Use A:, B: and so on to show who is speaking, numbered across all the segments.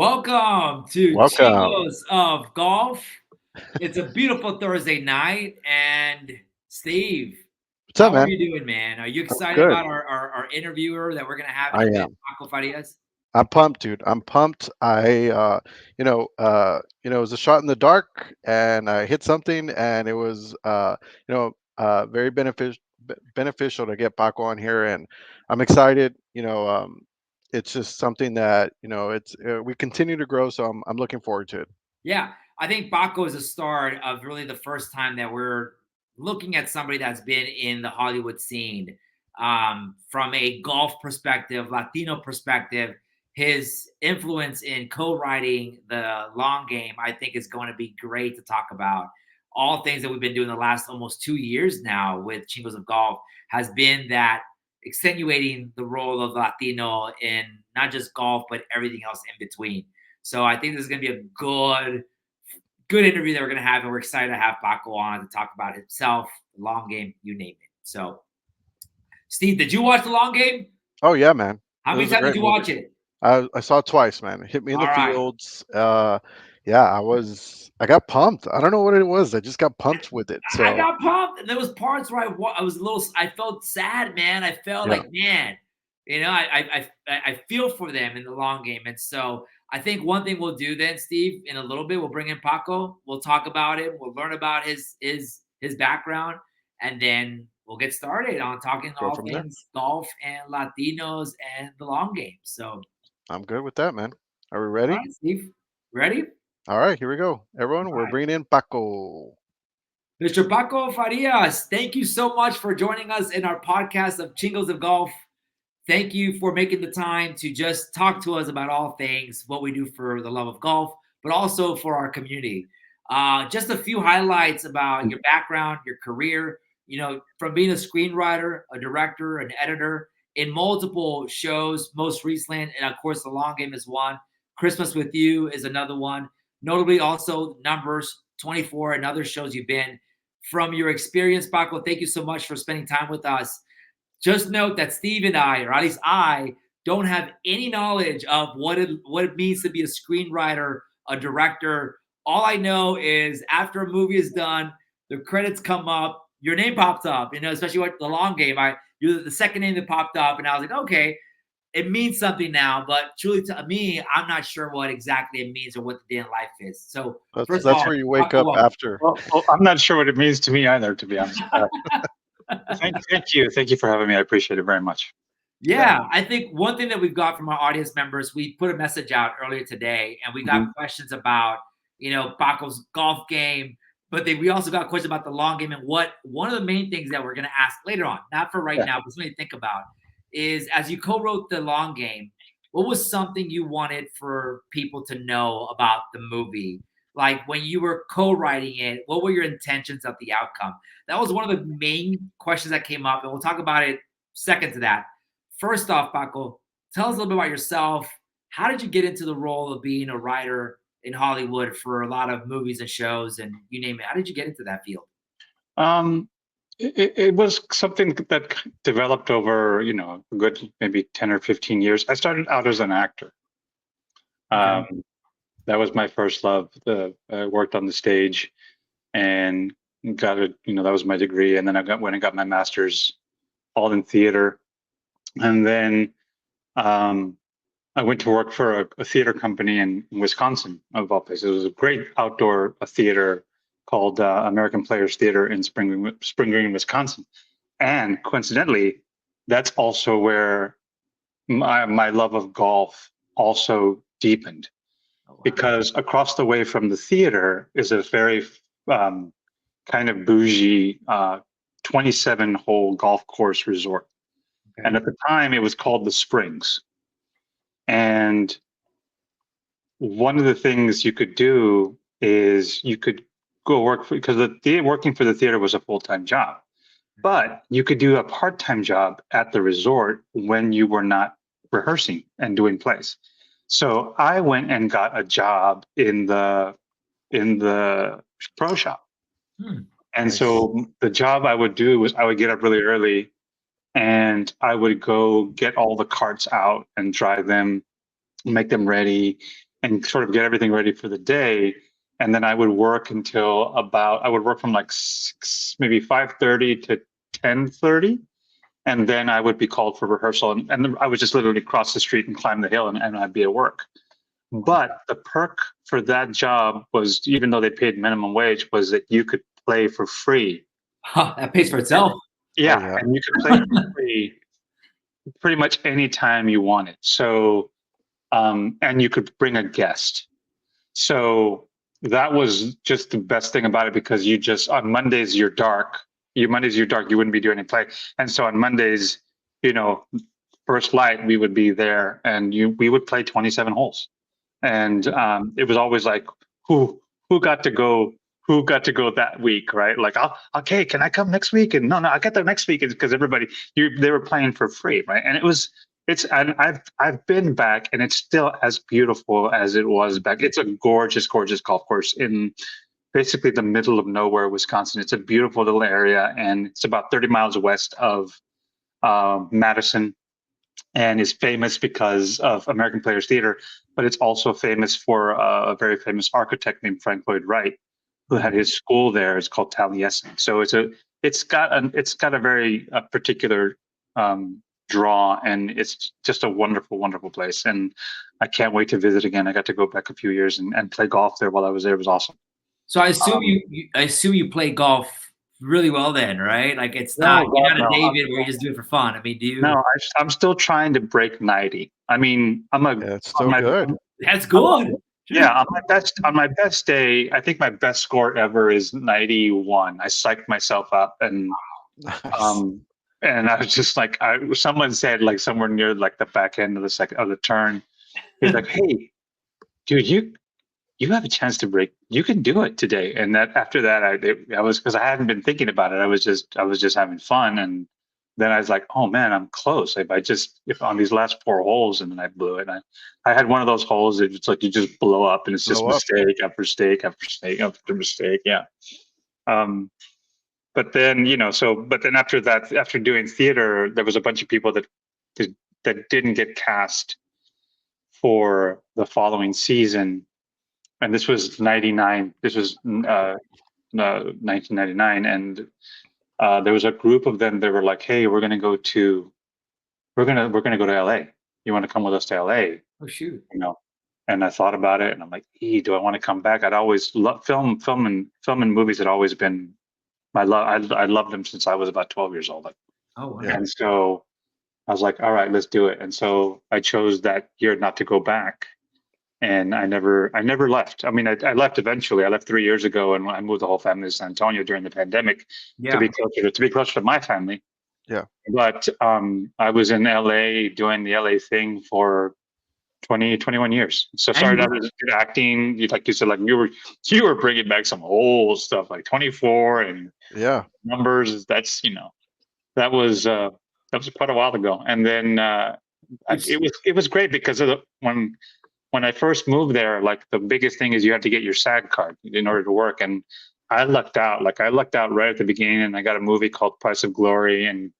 A: Welcome to
B: Welcome.
A: Chingos of Golf. It's a beautiful Thursday night. And Steve,
B: What's up,
A: how are
B: man?
A: you doing, man? Are you
B: I'm
A: excited
B: good.
A: about our interviewer that we're going to have in
B: I
A: a bit,
B: am.
A: Paco Farias?
B: I'm pumped, dude. I'm pumped. It was a shot in the dark, and I hit something, and it was, very beneficial to get Paco on here, and I'm excited. It's just something that it's we continue to grow, so I'm looking forward to it.
A: Yeah, I think Paco is a start of really the first time that we're looking at somebody that's been in the Hollywood scene from a golf perspective, Latino perspective. His influence in co-writing the long game, I think, is going to be great to talk about. All things that we've been doing the last almost 2 years now with Chingos of Golf has been that extenuating the role of Latino in not just golf, but everything else in between. So I think this is going to be a good interview that we're going to have, and we're excited to have Paco on to talk about himself, the long game, you name it. So, Steve, did you watch the long game?
B: Oh yeah, man.
A: How
B: It
A: many
B: was a
A: times did
B: great
A: you
B: movie.
A: watch it?
B: I saw it twice, man. It hit me in the
A: All right.
B: fields. Yeah, I got pumped. I don't know what it was. I just got pumped with it.
A: I
B: So
A: got pumped, and there was parts where I was a little. I felt sad, man. I felt
B: yeah,
A: like, man, I feel for them in the long game, and so I think one thing we'll do then, Steve, in a little bit, we'll bring in Paco. We'll talk about him. We'll learn about his background, and then we'll get started on talking
B: go
A: all
B: from there.
A: things golf and Latinos and the long game. So,
B: I'm good with that, man. Are we
A: all
B: ready?
A: right, Steve, ready?
B: All right, here we go. Everyone,
A: All
B: we're
A: right.
B: bringing in Paco.
A: Mr. Paco Farias, thank you so much for joining us in our podcast of Chingos of Golf. Thank you for making the time to just talk to us about all things, what we do for the love of golf, but also for our community. Just a few highlights about your background, your career, from being a screenwriter, a director, an editor in multiple shows, most recently, and of course, The Long Game is one. Christmas with You is another one. Notably, also Numbers 24 and other shows you've been. From your experience, Paco, thank you so much for spending time with us. Just note that Steve and I, or at least I, don't have any knowledge of what it means to be a screenwriter, a director. All I know is after a movie is done, the credits come up, your name pops up. Especially with the long game. You're the second name that popped up, and I was like, okay, it means something now. But truly, to me, I'm not sure what exactly it means or what the day in life is. So
B: That's
A: first of
B: that's
A: all,
B: where you wake
A: Paco,
B: up
A: welcome.
B: after.
C: Well, I'm not sure what it means to me either, to be honest. Thank you for having me. I appreciate it very much.
B: Yeah.
A: Yeah, I think one thing that we've got from our audience members, we put a message out earlier today, and we got
C: Mhm.
A: questions about, Paco's golf game, but we also got questions about the long game. And what one of the main things that we're going to ask later on, not for right
C: Yeah.
A: now, but something to think about, is as you co-wrote the long game, what was something you wanted for people to know about the movie? Like when you were co-writing it, what were your intentions of the outcome? That was one of the main questions that came up, and we'll talk about it second to that. First off, Paco, tell us a little bit about yourself. How did you get into the role of being a writer in Hollywood for a lot of movies and shows and you name it? How did you get into that field?
C: Um, it was something that developed over, a good maybe 10 or 15 years. I started out as an actor.
A: Okay.
C: Um, that was my first love. I worked on the stage and got it. That was my degree. And then went and got my master's, all in theater. And then um, I went to work for a theater company in Wisconsin, of all places. It was a great outdoor theater called American Players Theater in Spring Green, Wisconsin. And coincidentally, that's also where my love of golf also deepened,
A: Oh, wow.
C: because across the way from the theater is a very um, kind of bougie 27-hole golf course resort.
A: Okay.
C: And at the time, it was called the Springs. And one of the things you could do is you could go work because working for the theater was a full-time job, but you could do a part-time job at the resort when you were not rehearsing and doing plays. So I went and got a job in the pro shop.
A: Hmm.
C: And
A: Very cool.
C: so the job I would do was I would get up really early and I would go get all the carts out and dry them, make them ready, and sort of get everything ready for the day. And then I would work until I would work from like 5:30 to 10:30. And then I would be called for rehearsal. And I would just literally cross the street and climb the hill, and I'd be at work. But the perk for that job was, even though they paid minimum wage, was that you could play for free.
A: That pays for itself.
C: Yeah,
B: yeah.
C: and you could play for free pretty much any time you wanted. So, and you could bring a guest. So that was just the best thing about it, because you just, on Mondays, you're dark. You wouldn't be doing any play. And so on Mondays, first light, we would be there, and we would play 27 holes. And it was always like, who got to go that week, right? Like, okay, can I come next week? And no, I get there next week, because everybody, they were playing for free, right? And and I've been back, and it's still as beautiful as it was back. It's a gorgeous, gorgeous golf course in basically the middle of nowhere, Wisconsin. It's a beautiful little area, and it's about 30 miles west of Madison, and is famous because of American Players Theater, but it's also famous for a very famous architect named Frank Lloyd Wright, who had his school there. It's called Taliesin. So it's got a very particular draw, and it's just a wonderful, wonderful place. And I can't wait to visit again. I got to go back a few years and play golf there while I was there. It was awesome.
A: So I assume you play golf really well then, right? Like, you're not a David where you just do it for fun. I mean, do you?
C: No, I'm still trying to break 90. I mean,
B: It's still good.
A: That's good.
C: Yeah, on my best day, I think my best score ever is 91. I psyched myself up, and and I was just like, someone said, like, somewhere near like the back end of the turn, he's like, "Hey, dude, you have a chance to break. You can do it today." And after that, I was, because I hadn't been thinking about it. I was just having fun, and then I was like, "Oh man, I'm close. If on these last 4 holes," and then I blew it. And I had one of those holes that it's like you just blow up, and it's just mistake after mistake after mistake after mistake. Yeah. But then after that, after doing theater, there was a bunch of people that didn't get cast for the following season. And this was 99. This was 1999, and there was a group of them that were like, "Hey, we're gonna go to LA. You want to come with us to LA?"
A: Oh shoot!
C: And I thought about it, and I'm like, "Do I want to come back?" I'd always loved film and movies had always been my love. I loved them since I was about 12 years old.
A: Oh wow.
C: And so I was like, "All right, let's do it." And so I chose that year not to go back. And I never left. I mean, I left eventually. I left 3 years ago, and I moved the whole family to San Antonio during the pandemic to be closer to my family.
B: Yeah.
C: But I was in LA doing the LA thing for 21 years. So started out as acting, like you said, like you were bringing back some old stuff, like 24 and numbers. That's that was quite a while ago. And then it was great because of when I first moved there, like the biggest thing is you had to get your SAG card in order to work. And I lucked out. Like I lucked out right at the beginning, and I got a movie called Price of Glory, and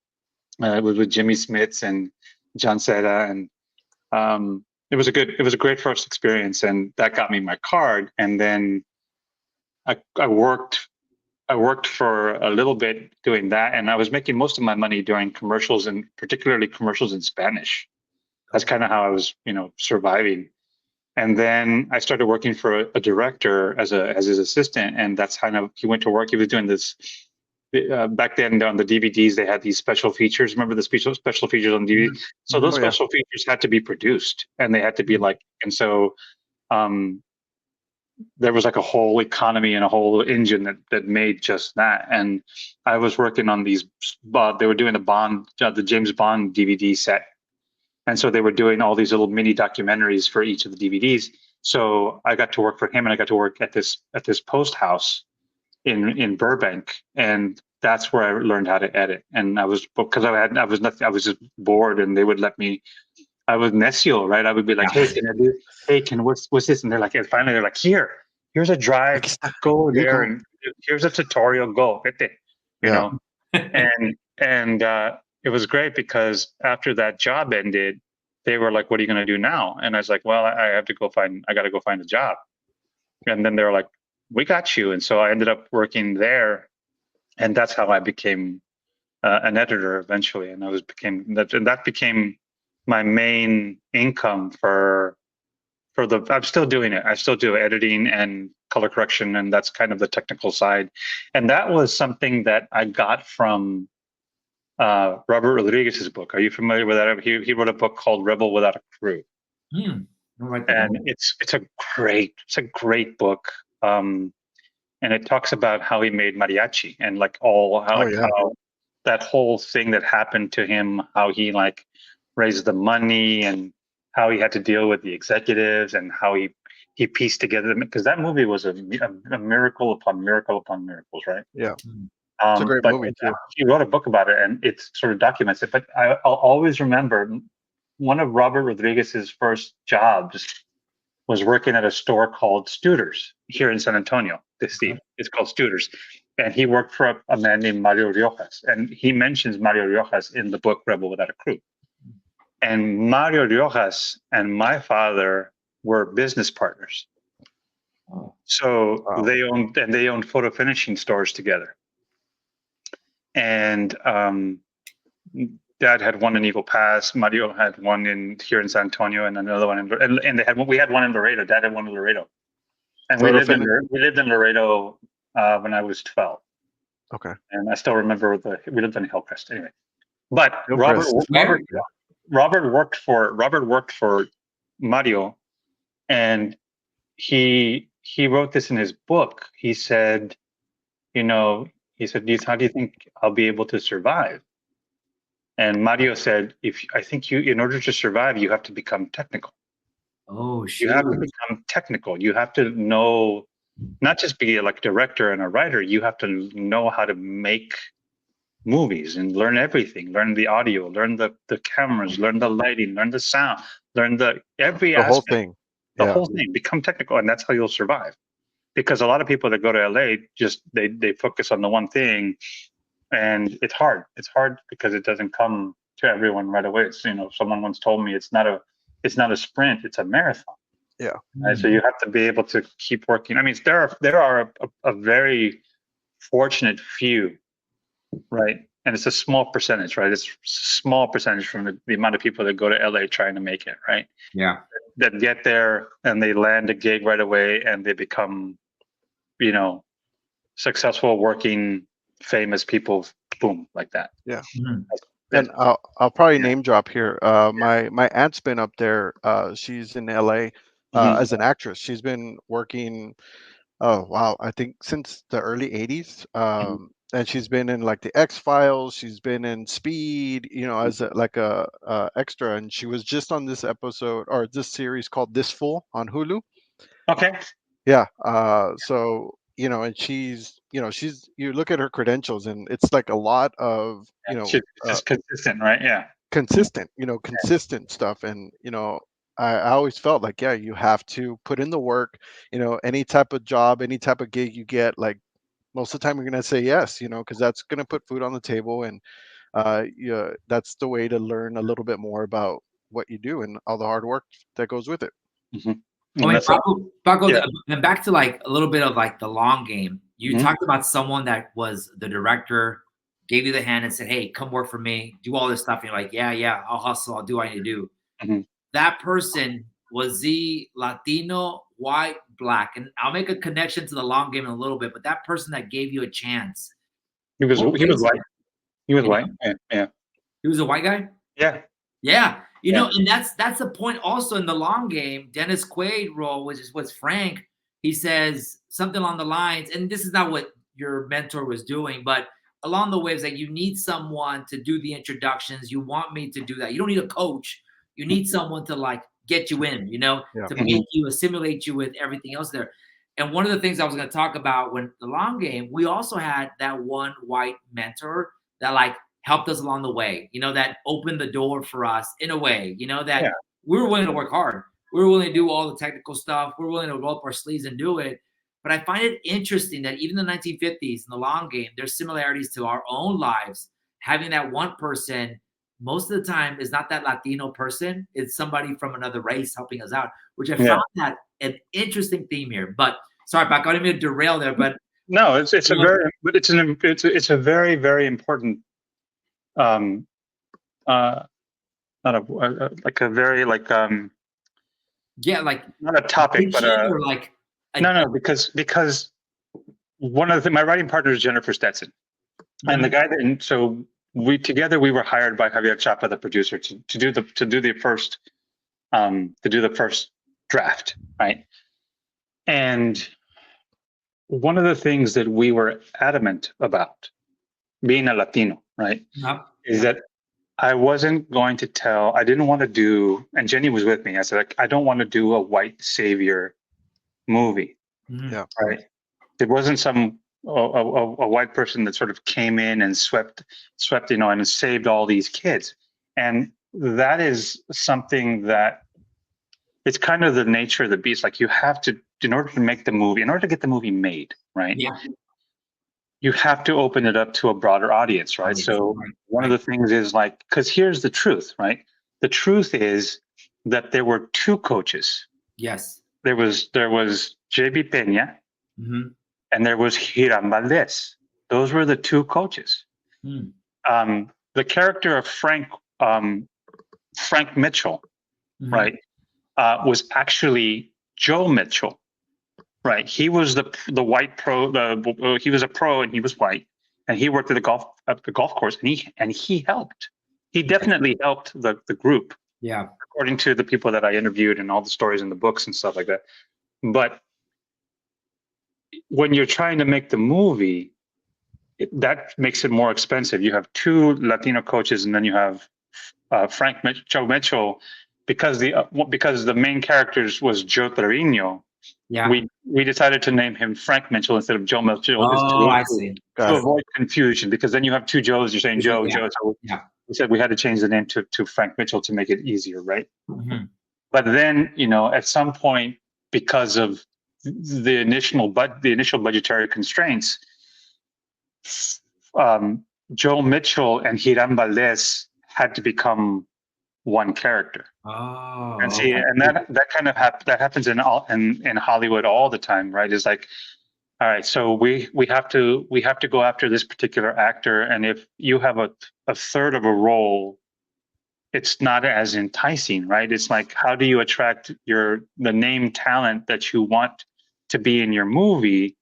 C: it was with Jimmy Smits and John Cena, and it was a great first experience, and that got me my card. And then I worked for a little bit doing that, and I was making most of my money doing commercials, and particularly commercials in Spanish. That's kind of how I was, surviving. And then I started working for a director as his assistant, and that's kind of, he went to work. He was doing this back then on the DVDs. They had these special features. Remember the special features on DVD? So those special features had to be produced, and they had to be like. And so there was like a whole economy and a whole engine that made just that. And I was working on these. They were doing the James Bond DVD set. And so they were doing all these little mini documentaries for each of the DVDs. So I got to work for him, and I got to work at this post house in Burbank, and that's where I learned how to edit. And I was just bored, and they would let me. I was necio, right? I would be like, "Hey, what's this?" And they're like, and finally they're like, "Here's a drive, go there, and here's a tutorial, go, you know." And it was great because after that job ended, they were like, "What are you going to do now?" And I was like, "Well, I got to go find a job." And then they were like, "We got you." And so I ended up working there, and that's how I became an editor eventually. And that became my main income for the. I'm still doing it. I still do editing and color correction, and that's kind of the technical side. And that was something that I got from Robert Rodriguez's book. Are you familiar with that? He wrote a book called Rebel Without a Crew,
A: I'll write that
C: and
A: down.
C: it's a great book. And it talks about how he made mariachi and like how that whole thing that happened to him, how he like raised the money and how he had to deal with the executives and how he pieced together, because that movie was a miracle upon miracle upon miracles, right?
B: Yeah.
A: Mm.
B: It's a great
C: But
B: movie too.
C: he wrote a book about it, and it sort of documents it. But I'll always remember one of Robert Rodriguez's first jobs was working at a store called Studer's here in San Antonio. Steve, it's called Studer's, and he worked for a man named Mario Riojas, and he mentions Mario Riojas in the book Rebel Without a Crew. And Mario Riojas and my father were business partners.
A: Oh.
C: So
B: Wow.
C: they owned photo finishing stores together. And Dad had one in Eagle Pass. Mario had one here in San Antonio, and another one we had one in Laredo. Dad had one in Laredo, and we lived in Laredo when I was 12.
B: Okay.
C: And I still remember we lived in Hillcrest anyway. But
B: Hillcrest.
C: Robert worked for Mario, and he wrote this in his book. He said, how do you think I'll be able to survive? And Mario said, in order to survive, you have to become technical.
A: Oh, shoot.
C: You have to become technical. You have to know, not just be like a director and a writer, you have to know how to make movies and learn everything, learn the audio, learn the cameras, learn the lighting, learn the sound, learn every
B: The whole
C: aspect,
B: thing.
C: the
B: Yeah.
C: whole thing, become technical. And that's how you'll survive. Because a lot of people that go to LA, they focus on the one thing, and it's hard. It's hard because it doesn't come to everyone right away. It's, someone once told me it's not a sprint, it's a marathon.
B: Yeah.
C: Right? So you have to be able to keep working. I mean, there are a very fortunate few, right? And it's a small percentage, right? It's a small percentage from the amount of people that go to LA trying to make it, right?
A: Yeah.
C: That get there and they land a gig right away and they become, successful, working, famous people, boom, like that.
B: Yeah.
A: Mm-hmm.
B: And I'll probably name drop here. My aunt's been up there. She's in LA as an actress. She's been working. Oh wow, I think since the early '80s. And she's been in like the X-Files. She's been in Speed. As a extra. And she was just on this episode or this series called This Fool on Hulu.
C: Okay.
B: Yeah. So and she's you look at her credentials and it's like a lot of
C: It's just consistent, right? Yeah.
B: consistent stuff. And I always felt like, yeah, you have to put in the work. Any type of job, any type of gig you get, like most of the time you're gonna say yes, because that's gonna put food on the table. And yeah, that's the way to learn a little bit more about what you do and all the hard work that goes with it.
A: I mean, Paco,
C: yeah.
A: and back to like a little bit of like the long game. You
C: Mhm.
A: talked about someone that was the director, gave you the hand and said, "Hey, come work for me, do all this stuff." And you're like, "Yeah, I'll hustle, I'll do what I need to do."
C: Mhm.
A: That person, was he Latino, white, black? And I'll make a connection to the long game in a little bit. But that person that gave you a chance,
C: He was
A: what
C: white. He was
A: You
C: white.
A: know?
C: Yeah.
A: He was a white guy.
C: Yeah.
A: Yeah, and that's the point. Also in the long game, Dennis Quaid role, which was Frank. He says something along the lines, and this is not what your mentor was doing, but along the way, it's like you need someone to do the introductions. You want me to do that. You don't need a coach. You need someone to like get you in,
B: Yeah.
A: to make you assimilate you with everything else there. And one of the things I was going to talk about when the long game, we also had that one white mentor that like helped us along the way, that opened the door for us in a way, that we were willing to work hard. We were willing to do all the technical stuff. We're willing to roll up our sleeves and do it. But I find it interesting that even in the 1950s, in the long game, there's similarities to our own lives, having that one person most of the time is not that Latino person. It's somebody from another race helping us out, which I
C: Yeah.
A: found that an interesting theme here. But sorry, Paco, I didn't mean to derail there, but
C: No, it's a very, but it's a very, very important, not like a very
A: yeah, like
C: not a topic, but
A: or like
C: no, because one of my writing partner is Jennifer Stetson, and the guy that, so we were hired by Javier Chapa, the producer, to do the first draft, right? And one of the things that we were adamant about, being a Latino, right, is that I wasn't going to I didn't want to do, and Jenny was with me. I said, I don't want to do a white savior movie, right? It wasn't some a white person that sort of came in and swept, and saved all these kids. And that is something that it's kind of the nature of the beast. Like, you have to, in order to make the movie, in order to get the movie made, right?
A: Yeah.
C: You have to open it up to a broader audience, right? So one of the things is like, because here's the truth, right? The truth is that there were two coaches.
A: Yes.
C: There was JB Peña, and there was Hiram Valdez. Those were the two coaches. The character of Frank Mitchell, right, was actually Joe Mitchell. Right, he was the white pro. He was a pro, and he was white, and he worked at the golf course, and he helped. He definitely helped the group.
A: Yeah,
C: according to the people that I interviewed and all the stories in the books and stuff like that. But when you're trying to make the movie, that makes it more expensive. You have two Latino coaches, and then you have Joe Mitchell, because the main characters was Joe Trevino.
A: Yeah.
C: We decided to name him Frank Mitchell instead of Joe Mitchell.
A: Oh, I see.
C: To avoid confusion, because then you have two Joes. You're saying Joe, Joe. So we said we had to change the name to Frank Mitchell to make it easier, right? But then, at some point, because of the initial budgetary constraints, Joe Mitchell and Hiram Valdez had to become one character.
A: Oh,
C: and see, and that kind of that happens in Hollywood all the time, right? It's like, all right, so we have to go after this particular actor, and if you have a third of a role, it's not as enticing, right? It's like, how do you attract the name talent that you want to be in your movie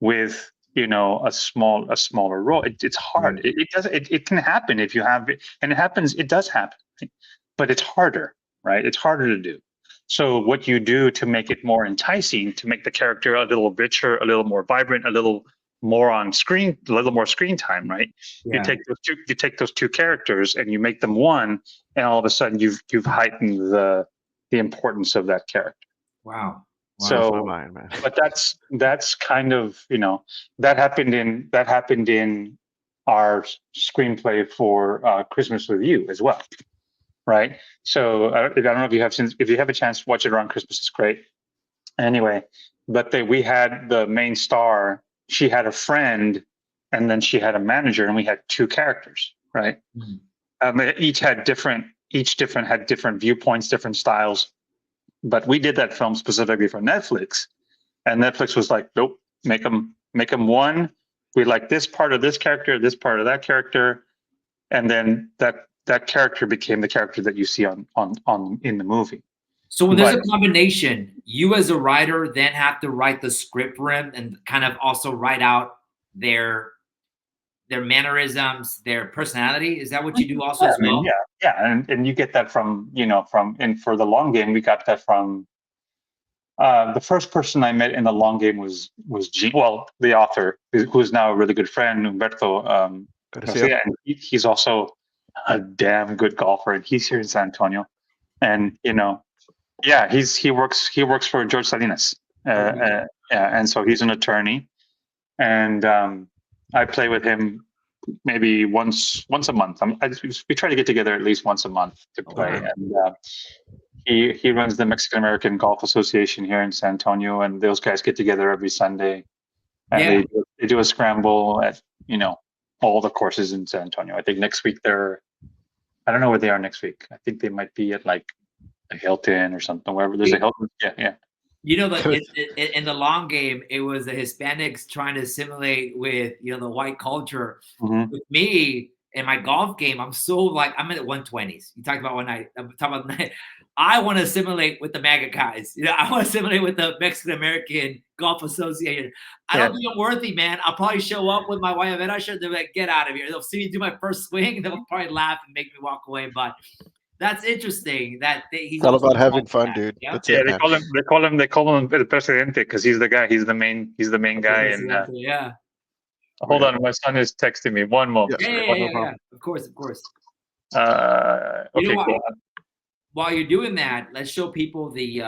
C: with a smaller role? It's hard. It can happen if you have it, and it does happen, but it's harder, right? It's harder to do. So what you do to make it more enticing, to make the character a little richer, a little more vibrant, a little more on screen, a little more screen time, right? Yeah. You take those two characters and you make them one, and all of a sudden you've heightened the importance of that character.
A: Wow.
C: So, but that's kind of, that happened in our screenplay for Christmas with You as well. Right. So I don't know if you have a chance to watch it around Christmas, it's great. Anyway, but we had the main star. She had a friend, and then she had a manager, and we had two characters. Right. Each had different viewpoints, different styles. But we did that film specifically for Netflix, and Netflix was like, nope, make them one. We like this part of this character, this part of that character, and then that character became the character that you see on in the movie.
A: So when there's a combination, you as a writer then have to write the script for him and kind of also write out their mannerisms, their personality. Is that what you do also as well?
C: Yeah, and you get that from and for the long game, we got that from the first person I met in the long game was the author, who is now a really good friend, Humberto. And he's also a damn good golfer, and he's here in San Antonio, and he works for George Salinas, and so he's an attorney, and I play with him maybe once a month. We try to get together at least once a month to play, and he runs the Mexican American Golf Association here in San Antonio, and those guys get together every Sunday, and they do a scramble at all the courses in San Antonio. I think next week they're I don't know where they are next week. I think they might be at like a Hilton or something. Wherever there's a Hilton. Yeah.
A: You know, in the long game, it was the Hispanics trying to assimilate with, you know, the white culture.
C: Mhm.
A: With me in my golf game, I'm so like, I'm in the 120s. You talked about one night. I'm talking about night. I want to assimilate with the MAGA guys. You know, I want to assimilate with the Mexican American Golf Association. I don't think I'm worthy, man. I'll probably show up with my Guayabera shirt. They're like, get out of here. They'll see me do my first swing. They'll probably laugh and make me walk away. But that's interesting that he's
B: It's all
A: also
B: about having
A: involved in
B: fun,
A: that.
B: dude.
A: Yeah.
B: That's
C: Yeah,
B: it, man.
C: they call him El Presidente because he's the guy. He's the main guy. And
A: Yeah.
C: hold on, my son is texting me. One moment.
A: Yeah. Of course.
C: Okay,
A: You know what?
C: cool.
A: While you're doing that, let's show people the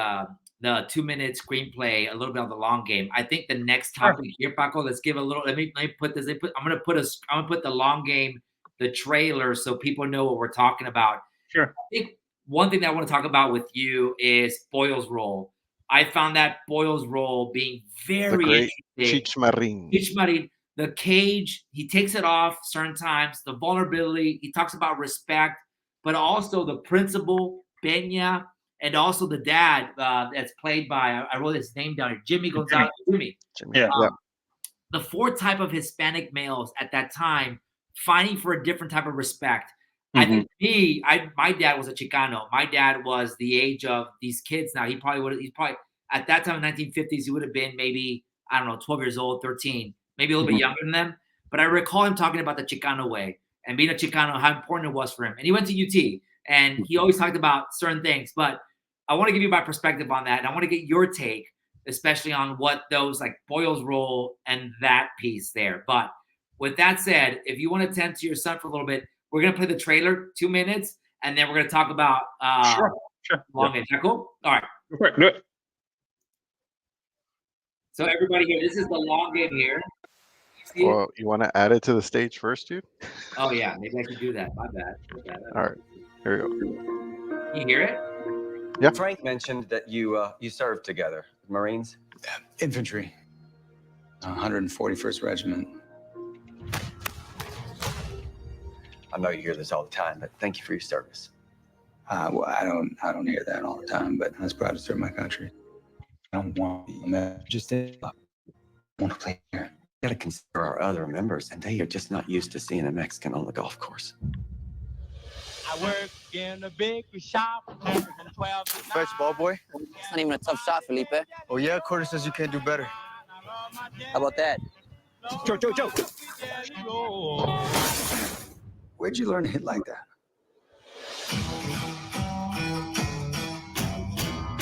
A: 2-minute screenplay, a little bit of the long game. I think the next topic here, Paco, let's give a little. Let me put this. I'm gonna put the long game, the trailer, so people know what we're talking about.
C: Sure.
A: I think one thing that I want to talk about with you is Boyle's role. I found that Boyle's role being very interesting. Cheech Marin, the cage, he takes it off certain times, the vulnerability, he talks about respect, but also the principal, Peña, and also the dad that's played by, I wrote his name down here, Jimmy Gonzalez. Jimmy.
B: Yeah.
A: The 4 type of Hispanic males at that time fighting for a different type of respect.
C: Mm-hmm.
A: I think my dad was a Chicano. My dad was the age of these kids now. He's probably at that time in 1950s, he would have been maybe, I don't know, 12 years old, 13, maybe a little bit younger than them. But I recall him talking about the Chicano way and being a Chicano, how important it was for him. And he went to UT and he always talked about certain things. But I want to give you my perspective on that. And I want to get your take, especially on what those like Boyle's role and that piece there. But with that said, if you want to tend to your son for a little bit, we're going to play the trailer, 2 minutes, and then we're going to talk about
C: Sure.
A: long game. Is that cool? All right.
C: Do it.
A: So everybody here, this is the long game here.
B: Well, you want to add it to the stage first, dude?
A: Oh, yeah. Maybe I can do that. My bad.
B: All right. Here we go.
A: Can you hear it?
B: Yeah.
D: Frank mentioned that you served together. Marines?
E: Infantry. 141st Regiment.
D: I know you hear this all the time, but thank you for your service.
E: Well, I don't hear that all the time, but I was proud to serve my country. I don't want to just want to play here.
D: We got to consider our other members, and they are just not used to seeing a Mexican on the golf course.
F: I work in a bakery shop from 12 to 9.
G: Fetch, ball boy.
H: It's not even a tough shot, Felipe.
G: Oh, yeah? Corey says you can't do better.
H: How about that?
G: Joe.
E: Where'd you learn to hit like that?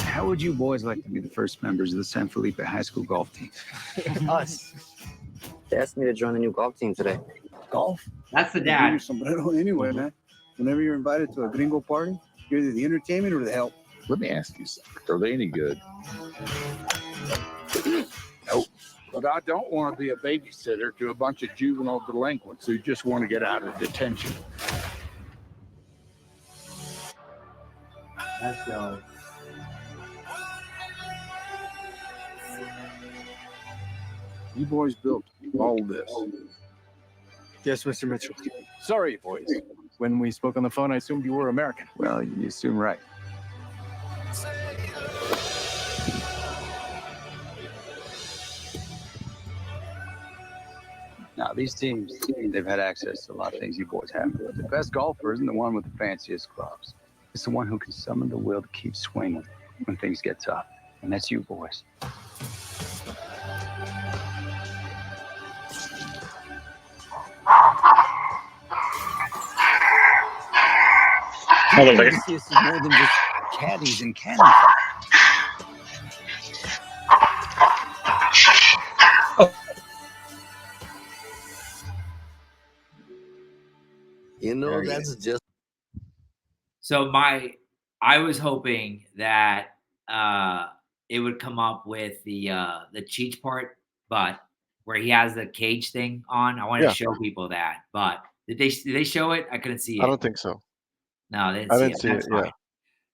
E: How would you boys like to be the first members of the San Felipe High School golf team?
H: Us. They asked me to join the new golf team today.
E: Golf?
A: That's the
E: Your
A: dad.
E: sombrero anyway, man. Whenever you're invited to a gringo party, you're either the entertainment or the help.
I: Let me ask you something. Are they any good?
E: Nope.
I: But I don't want to be a babysitter to a bunch of juvenile delinquents who just want to get out of detention.
A: That's dope.
I: You boys built all this.
G: Yes, Mr. Mitchell.
J: Sorry, boys. When we spoke on the phone, I assumed you were American.
E: Well, you assume right. Now, these teams, they've had access to a lot of things you boys haven't. The best golfer isn't the one with the fanciest clubs. It's the one who can summon the will to keep swinging when things get tough. And that's you boys. This is more than just caddies and cannon fire.
H: You know, that's just.
A: So I was hoping that it would come up with the Cheech part, but where he has the cage thing on. I wanted to show people that, but did they show it? I couldn't see it.
B: I don't think so.
A: No, they
B: I
A: didn't
B: didn't see it. Yeah.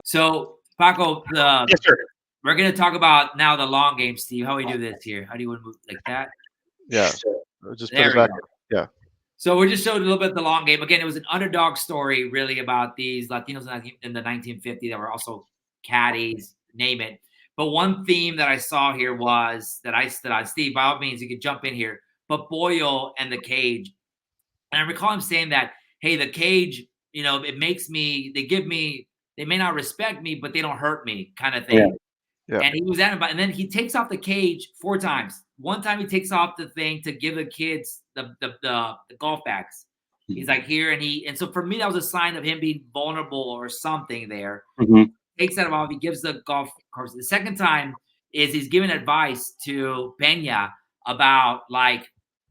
A: So Paco,
C: Yes, sir.
A: we're gonna talk about now the long game, Steve. How we do this here? How do you want to move like that?
B: Yeah. Just put
A: There
B: it
A: we
B: back.
A: go.
B: Yeah.
A: So we just showed a little bit of the long game. Again, it was an underdog story, really, about these Latinos in the 1950s that were also caddies, name it. But one theme that I saw here was that I stood on. Steve, by all means, you could jump in here. But Boyle and the cage. And I recall him saying that, hey, the cage, it makes me, they may not respect me, but they don't hurt me, kind of thing.
B: Yeah.
A: And he was at him, and then he takes off the cage 4 times. One time he takes off the thing to give the kids the golf bags. He's like, here, and so for me, that was a sign of him being vulnerable or something there. Takes that off, he gives the golf course. The second time is he's giving advice to Peña about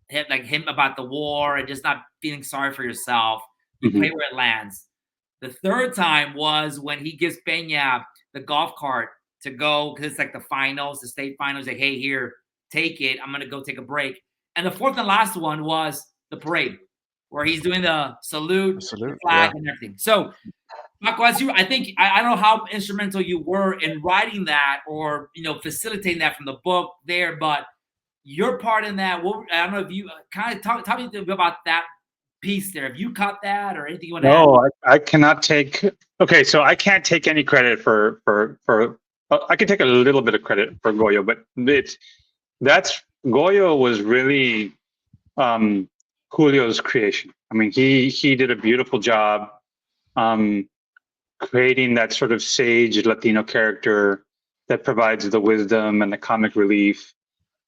A: him about the war and just not feeling sorry for yourself. You play where it lands. The third time was when he gives Peña the golf cart to go, because it's like the finals, the state finals. Like, hey, here, take it. I'm gonna go take a break. And the fourth and last one was the parade, where he's doing the salute, the flag, and everything. So, Paco, I don't know how instrumental you were in writing that or facilitating that from the book there, but your part in that. I don't know if you kind of talk to me about that piece there. Have you caught that or anything you want to add?
C: No, I cannot take. Okay, so I can't take any credit for. I can take a little bit of credit for Goyo, but Goyo was really Julio's creation. I mean, he did a beautiful job creating that sort of sage Latino character that provides the wisdom and the comic relief.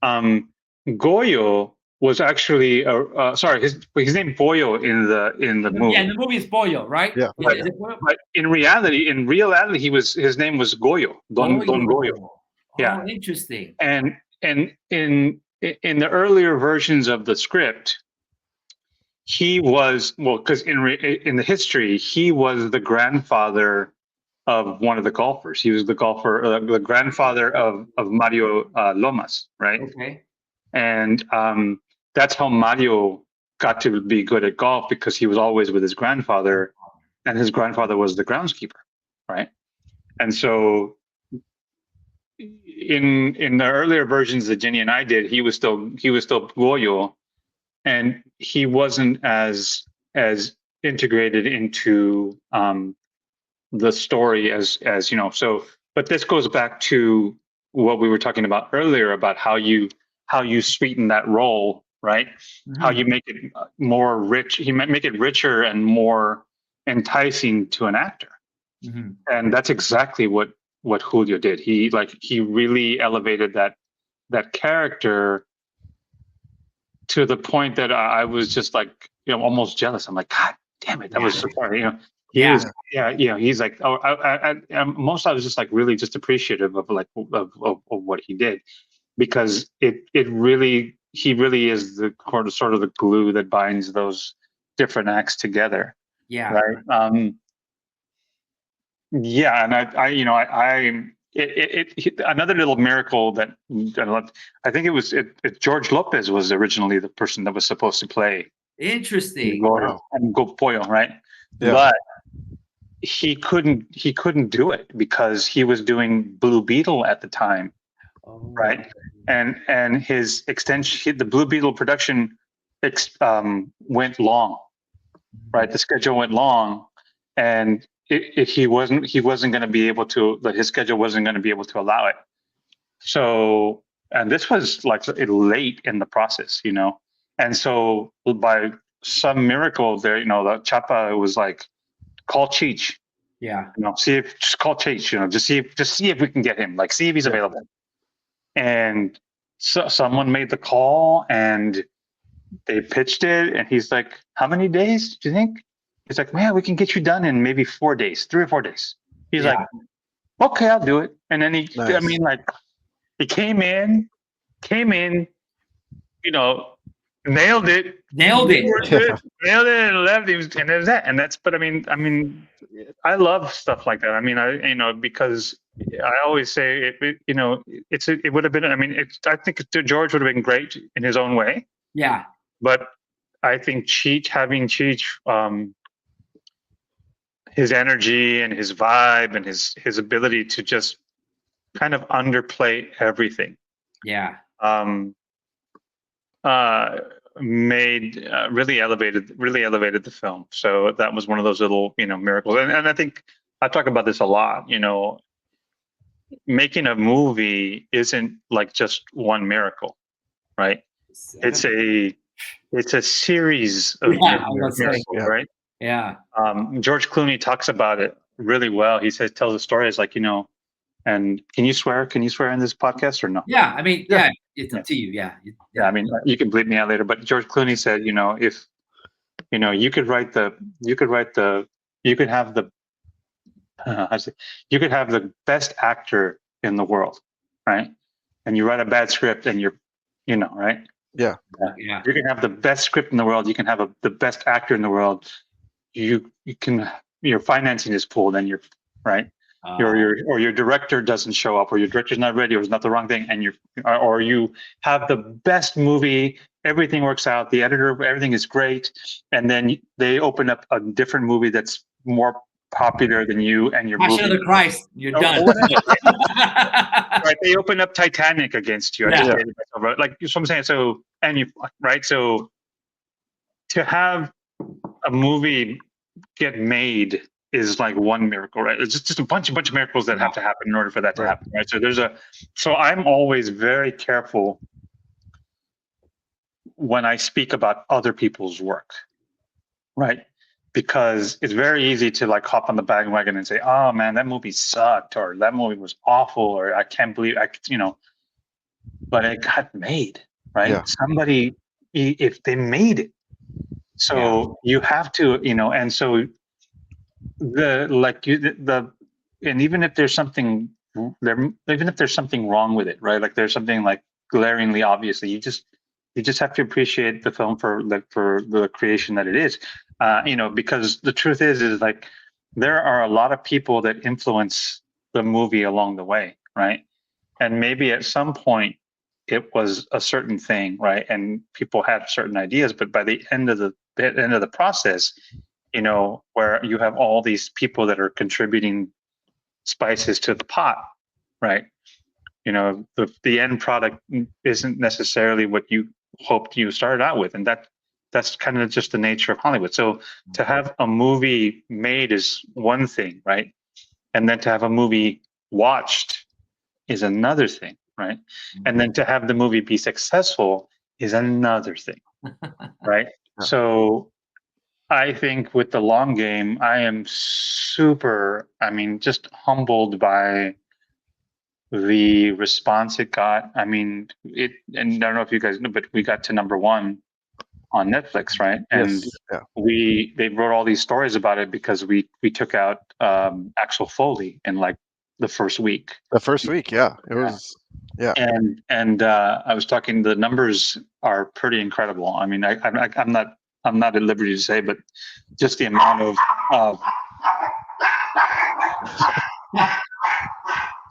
C: Goyo was actually his name Pollo in the movie.
A: Yeah, in the movie is Pollo, right?
B: Yeah.
C: But in reality, his name was Goyo, Don Goyo. Yeah.
A: Oh, interesting.
C: And in the earlier versions of the script, he was because in the history he was the grandfather of one of the golfers. He was the grandfather of Mario Lomas, right?
A: Okay.
C: And that's how Mario got to be good at golf, because he was always with his grandfather, and his grandfather was the groundskeeper, right? And so in the earlier versions that Jenny and I did, he was still Goyo, and he wasn't as integrated into the story as So, but this goes back to what we were talking about earlier about how you sweeten that role, right? How you make it more rich. He might make it richer and more enticing to an actor, and that's exactly what Julio did. He really elevated that character to the point that I was just like, almost jealous. I'm like, God damn it, that was so funny, He's like, most I was just like really just appreciative of what he did, because he really is the sort of the glue that binds those different acts together.
A: Yeah.
C: Right. Yeah, and another little miracle that I think George Lopez was originally the person that was supposed to play.
A: Interesting.
C: And Go Pollo, right? Yeah. But he couldn't do it because he was doing Blue Beetle at the time, right? And his extension, the Blue Beetle production, went long, right? The schedule went long, and he wasn't going to be able to. His schedule wasn't going to be able to allow it. So, and this was like late in the process, and so by some miracle, there, the Chapa was like, call Cheech.
A: Yeah.
C: Just call Cheech. Just see if we can get him. Like, see if he's available. And so someone made the call, and they pitched it, and he's like, "How many days do you think?" He's like, "Man, we can get you done in maybe 4 days, 3 or 4 days." He's like, "Okay, I'll do it." And then he came in, nailed it, nailed it, and left. And there's that. And that's. But I mean, I love stuff like that. I mean, because I always say it would have been. I mean, I think George would have been great in his own way.
A: Yeah.
C: But I think having Cheech, his energy and his vibe and his ability to just kind of underplay everything.
A: Yeah.
C: really elevated the film. So that was one of those little, miracles. And I think I talk about this a lot. Making a movie isn't like just one miracle, right? It's a series of miracles, right?
A: Yeah.
C: George Clooney talks about it really well. He tells the story is like, and can you swear? Can you swear in this podcast or no?
A: Yeah, I mean, it's up to you. Yeah.
C: Yeah, I mean, you can bleep me out later, but George Clooney said, if you could have you could have the best actor in the world, right? And you write a bad script, and you're, right?
B: Yeah.
C: You can have the best script in the world. You can have the best actor in the world. Your financing is pulled, and you're right. Your director doesn't show up, or your director's not ready, or it's not the wrong thing, and or you have the best movie, everything works out, the editor, everything is great, and then they open up a different movie that's more popular than you and your
A: Passion
C: movie.
A: of the Christ, you're done.
C: Right? They open up Titanic against you.
A: Yeah.
C: Like, so I'm saying, so to have a movie get made is like one miracle, right? It's just a bunch of miracles that have to happen in order for that to happen, right? So I'm always very careful when I speak about other people's work, right? Because it's very easy to like hop on the bandwagon and say, "Oh man, that movie sucked," or "That movie was awful," or "I can't believe but it got made, right?
B: Yeah.
C: Somebody, if they made it, so you have to, and so and even if there's something wrong with it, right? Like there's something like glaringly obviously, you just have to appreciate the film for the creation that it is, because the truth is like there are a lot of people that influence the movie along the way, right? And maybe at some point it was a certain thing, right? And people had certain ideas, but by the end of the process, where you have all these people that are contributing spices to the pot, right? The end product isn't necessarily what you hoped you started out with, and that's kind of just the nature of Hollywood. So to have a movie made is one thing, right? And then to have a movie watched is another thing, right? And then to have the movie be successful is another thing, right? So I think with the long game, I am just humbled by the response it got. I mean, and I don't know if you guys know, but we got to #1 on Netflix, right? And they wrote all these stories about it because we took out Axel Foley in like the first week.
B: It was. Yeah.
C: And I was talking. The numbers are pretty incredible. I mean, I'm not at liberty to say, but just the amount of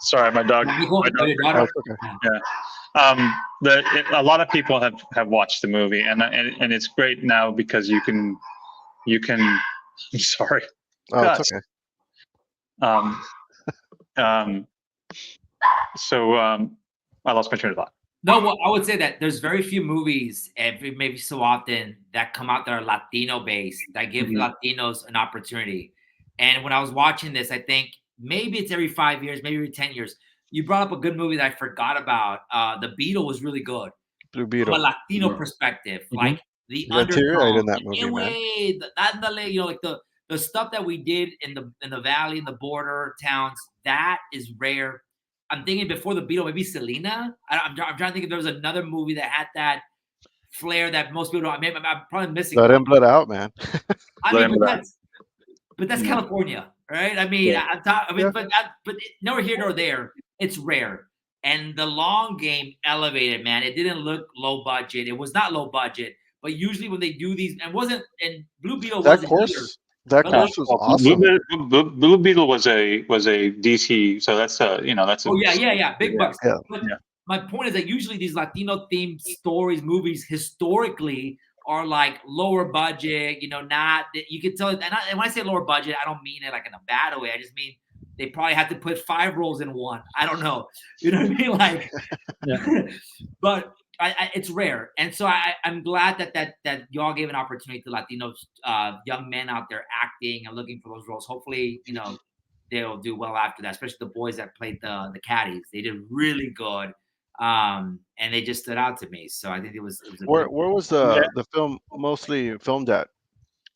C: sorry, my dog. Yeah. A lot of people have watched the movie, and it's great now because you can. I'm sorry.
B: Oh, it's okay.
C: So I lost my train of thought.
A: No, well, I would say that there's very few movies, maybe so often, that come out that are Latino based, that give Latinos an opportunity. And when I was watching this, I think maybe it's every 5 years, maybe every 10 years. You brought up a good movie that I forgot about. The Beetle was really good.
B: Blue Beetle.
A: From a Latino perspective, like the
B: undertone, in that movie,
A: like the stuff that we did in the valley, in the border towns, that is rare. I'm thinking before the Beetle, maybe Selena. I'm trying to think if there was another movie that had that flair that most people don't. I'm probably missing.
B: Let Him Blood Out, man.
A: But that's California, right? I mean, but nowhere here nor there. It's rare. And the long game elevated, man. It didn't look low budget. It was not low budget. But usually when they do these, and Blue Beetle wasn't either.
B: That course was awesome.
C: Blue Beetle was a DC, so that's
A: big bucks.
B: Yeah.
A: But my point is that usually these Latino themed stories, movies, historically are like lower budget. Not you can tell. And when I say lower budget, I don't mean it like in a bad way. I just mean they probably had to put 5 roles in one. I don't know. You know what I mean? Like, but it's rare, and so I'm glad that y'all gave an opportunity to Latinos, young men out there acting and looking for those roles. Hopefully, they'll do well after that. Especially the boys that played the caddies, they did really good, and they just stood out to me. So I think it was a
B: Where
A: good.
B: was
C: Yeah.
B: the film mostly filmed at?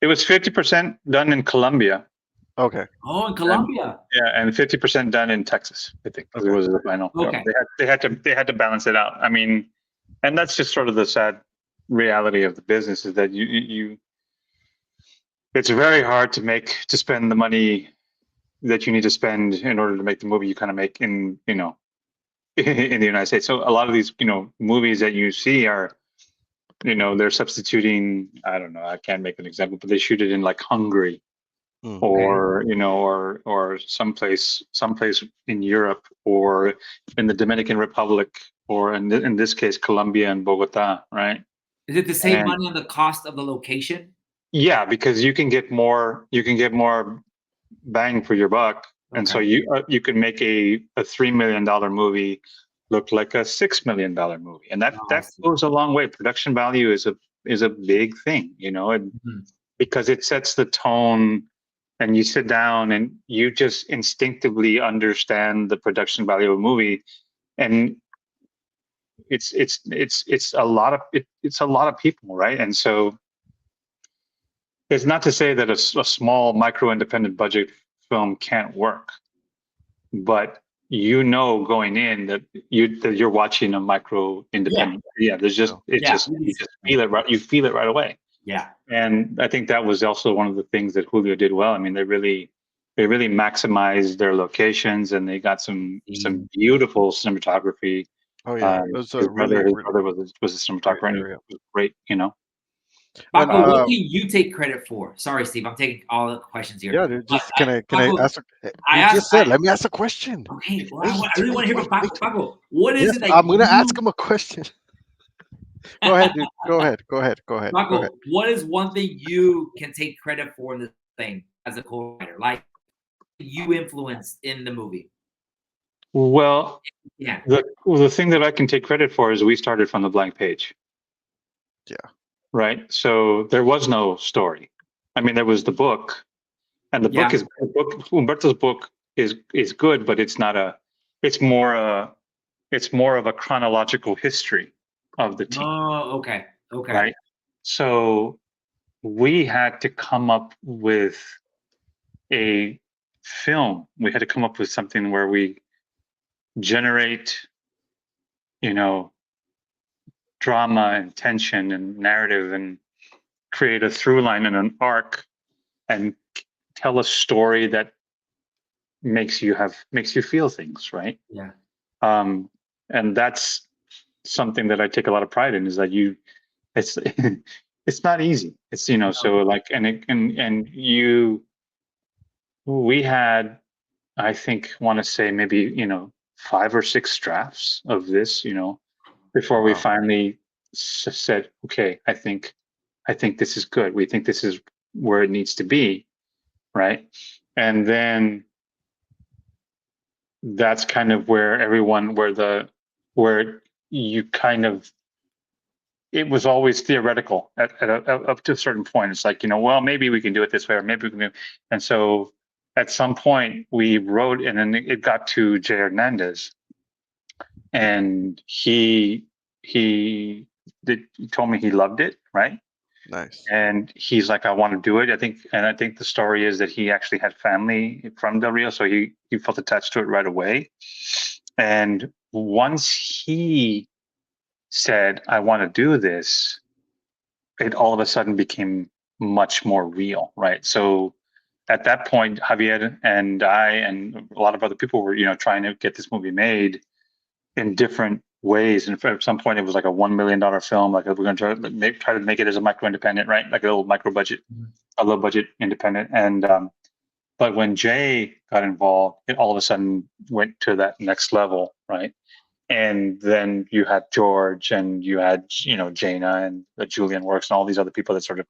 C: It was 50% done in Colombia.
B: Okay.
A: Oh, in Colombia.
C: And 50% done in Texas, I think.
B: Okay.
C: It was the final.
A: Okay.
C: They had to balance it out. I mean, and that's just sort of the sad reality of the business, is that you it's very hard to spend the money that you need to spend in order to make the movie you kind of make in in the United States. So a lot of these movies that you see are they're substituting, I don't know, I can't make an example, but they shoot it in like Hungary or or someplace in Europe or in the Dominican Republic or in this case Colombia and Bogota, right?
A: Is it to save
C: And-
A: money on the cost of the location?
C: Yeah, because you can get more bang for your buck, and so you can make a $3 million movie look like a $6 million movie, and that goes a long way. Production value is a big thing, because it sets the tone, and you sit down and you just instinctively understand the production value of a movie, and it's a lot of people, right? And so it's not to say that a small micro independent budget film can't work, but going in that you're watching a micro independent. Yeah, there's just you just feel it right. You feel it right away.
A: Yeah.
C: And I think that was also one of the things that Julio did well. I mean, they really maximized their locations, and they got some beautiful cinematography.
B: Oh yeah, it was
C: His
B: a really
C: brother was a cinematographer, and it was great.
A: Paco, what can you take credit for? Sorry, Steve, I'm taking all the questions here.
B: Yeah, dude, just can I
A: Paco,
B: ask? Let me ask a question.
A: Okay, well, I really want to hear from Paco. Paco, what is it that
B: I'm gonna ask him a question. Go ahead, dude. Go ahead.
A: Paco, what is one thing you can take credit for in this thing as a co-writer? Like you influenced in the movie?
C: Well,
A: yeah.
C: The thing that I can take credit for is we started from the blank page.
B: Yeah.
C: Right. So there was no story. I mean, there was the book, and Humberto's book is good, but it's not it's more of a chronological history of the team.
A: Oh, okay.
C: Right. So we had to come up with a film. We had to come up with something where we generate, drama and tension and narrative, and create a through line and an arc, and tell a story that makes you feel things, right?
A: Yeah.
C: And that's something that I take a lot of pride in, is that it's not easy. It's so like we had, I think, want to say maybe 5 or 6 drafts of this, before we finally said, okay, I think this is good. We think this is where it needs to be, right? And then that's kind of where it was always theoretical up to a certain point. It's like, well, maybe we can do it this way, or maybe we can and so at some point we wrote, and then it got to Jay Hernandez, and he told me he loved it, right?
B: Nice.
C: And he's like, I want to do it. I think the story is that he actually had family from Del Rio, so he felt attached to it right away. And once he said, I want to do this, it all of a sudden became much more real, right? So at that point, Javier and I and a lot of other people were, trying to get this movie made in different ways. And at some point, it was like a $1 million film. Like, we're going to try to make it as a micro independent, right? Like a little micro budget, a low budget independent. And but when Jay got involved, it all of a sudden went to that next level, right? And then you had George, and you had Jaina and Julian Works and all these other people that sort of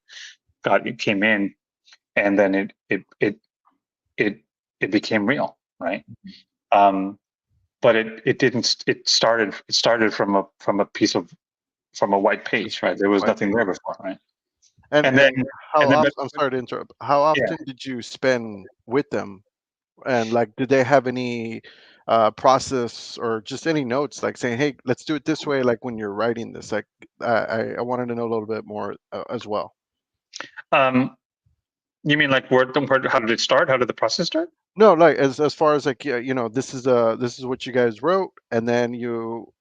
C: came in, and then it became real, right? But it didn't. It started from a piece of from a white page, right? There was
B: White
C: nothing there before, right?
B: And,
C: And then,
B: how
C: and then,
B: often, I'm sorry to interrupt. How often did you spend with them? And like, did they have any process or just any notes like saying, hey, let's do it this way, like when you're writing this? Like, I wanted to know a little bit more as well.
C: you mean like how did it start? How did the process start?
B: No, like as far as like, this is what you guys wrote, and then you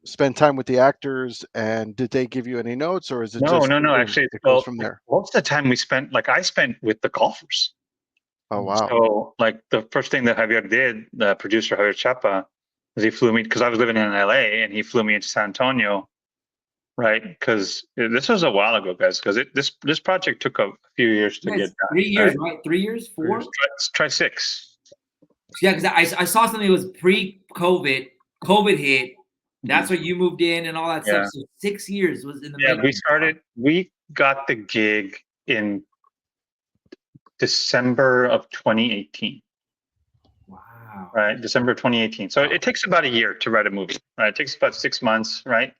B: spend time with the actors, and did they give you any notes, or is it
C: No,
B: just
C: no. Actually,
B: it goes from there?
C: most of the time I spent with the golfers.
B: Oh wow.
C: So like the first thing that Javier did, the producer Javier Chapa, is he flew me, because I was living in LA, and he flew me into San Antonio, right? Because this was a while ago, guys. Because this project took a few years to get done.
A: 3 years, right? 3 years, 4?
C: Try 6.
A: Yeah, because I saw something that was pre-COVID. COVID hit. That's when you moved in and all that stuff. So 6 years was in the making.
C: We got the gig in December of 2018.
A: Wow.
C: Right, December of 2018. So it takes about a year to write a movie. Right, it takes about 6 months. Right.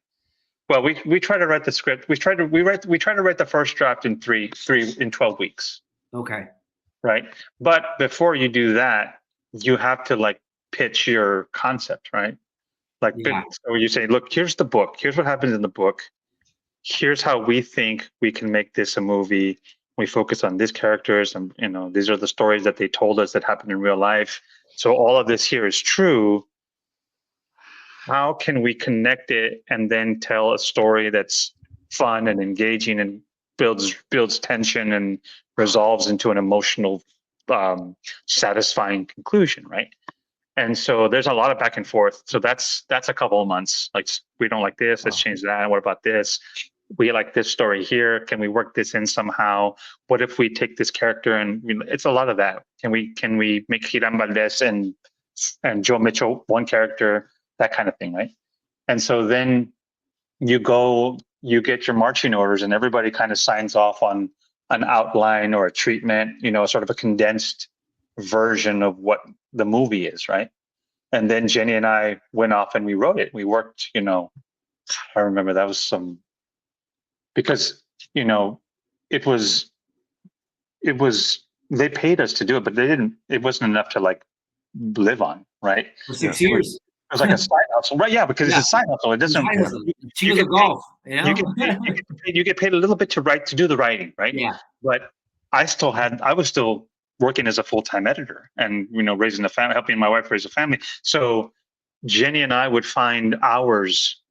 C: Well, we try to write the script. We try to write the first draft in 12 weeks.
A: Okay.
C: Right, but before you do that, you have to like pitch your concept, right? Like, so you say, look, here's the book. Here's what happens in the book. Here's how we think we can make this a movie. We focus on these characters, and these are the stories that they told us that happened in real life. So all of this here is true. How can we connect it and then tell a story that's fun and engaging and builds tension and resolves into an emotional, satisfying conclusion, right? And so there's a lot of back and forth. So that's a couple of months. Like, we don't like this, let's change that. What about this? We like this story here. Can we work this in somehow? What if we take this character and it's a lot of that. Can we make Hiram Valdez and Joe Mitchell one character, that kind of thing, right? And so then you get your marching orders, and everybody kind of signs off on an outline or a treatment, sort of a condensed version of what the movie is, right? And then Jenny and I went off and we wrote it. We worked, I remember that was because it was they paid us to do it, but it wasn't enough to like live on, right?
A: For 6 years.
C: It was like a side hustle, right? Yeah, because it's a side hustle. It doesn't.
A: Chingos of golf.
C: You get paid a little bit to do the writing, right?
A: Yeah.
C: But I was still working as a full-time editor, and raising a family, helping my wife raise a family. So Jenny and I would find hours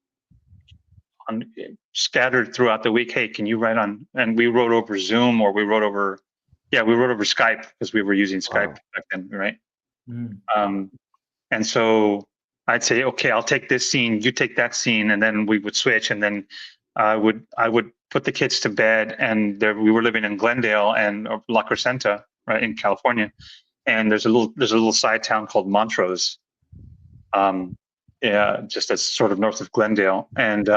C: scattered throughout the week. Hey, can you write on? And we wrote over Zoom, or we wrote over Skype, because we were using Skype back then, right? And so I'd say, okay, I'll take this scene, you take that scene, and then we would switch, and then I would put the kids to bed, and we were living in Glendale and La Crescenta, right, in California, and there's a little side town called Montrose, just as sort of north of Glendale, and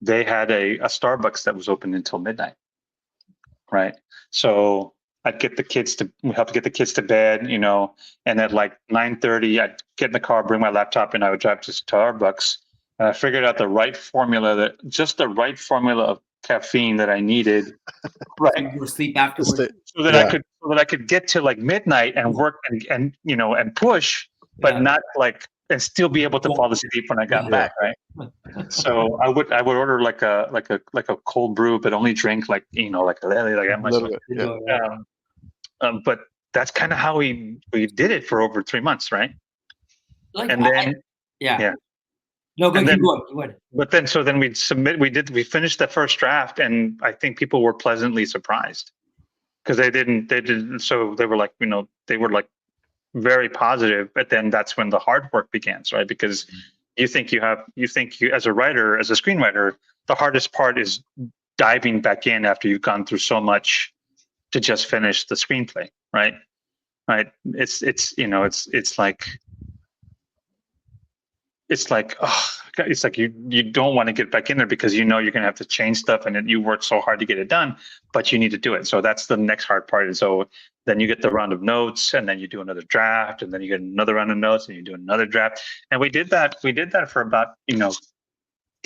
C: they had a Starbucks that was open until midnight, right? So I'd help get the kids to bed, and at like 9:30, I'd get in the car, bring my laptop, and I would drive to Starbucks. And I figured out the right formula of caffeine that I needed. Right.
A: You sleep afterwards.
C: So that I could get to like midnight and work and push, but not like, and still be able to fall asleep when I got back, right? So I would order like a cold brew, but only drink like a little bit. But that's kind of how we did it for over 3 months, right? And then
A: No, go ahead.
C: But then we finished the first draft, and I think people were pleasantly surprised, because they didn't. So they were like, they were like very positive, but then that's when the hard work begins, right? Because you think as a writer, as a screenwriter, the hardest part is diving back in after you've gone through so much to just finish the screenplay, right? Right. It's like you don't want to get back in there, because you're gonna have to change stuff, and then you work so hard to get it done, but you need to do it. So that's the next hard part. And so then you get the round of notes, and then you do another draft, and then you get another round of notes, and you do another draft. And we did that for about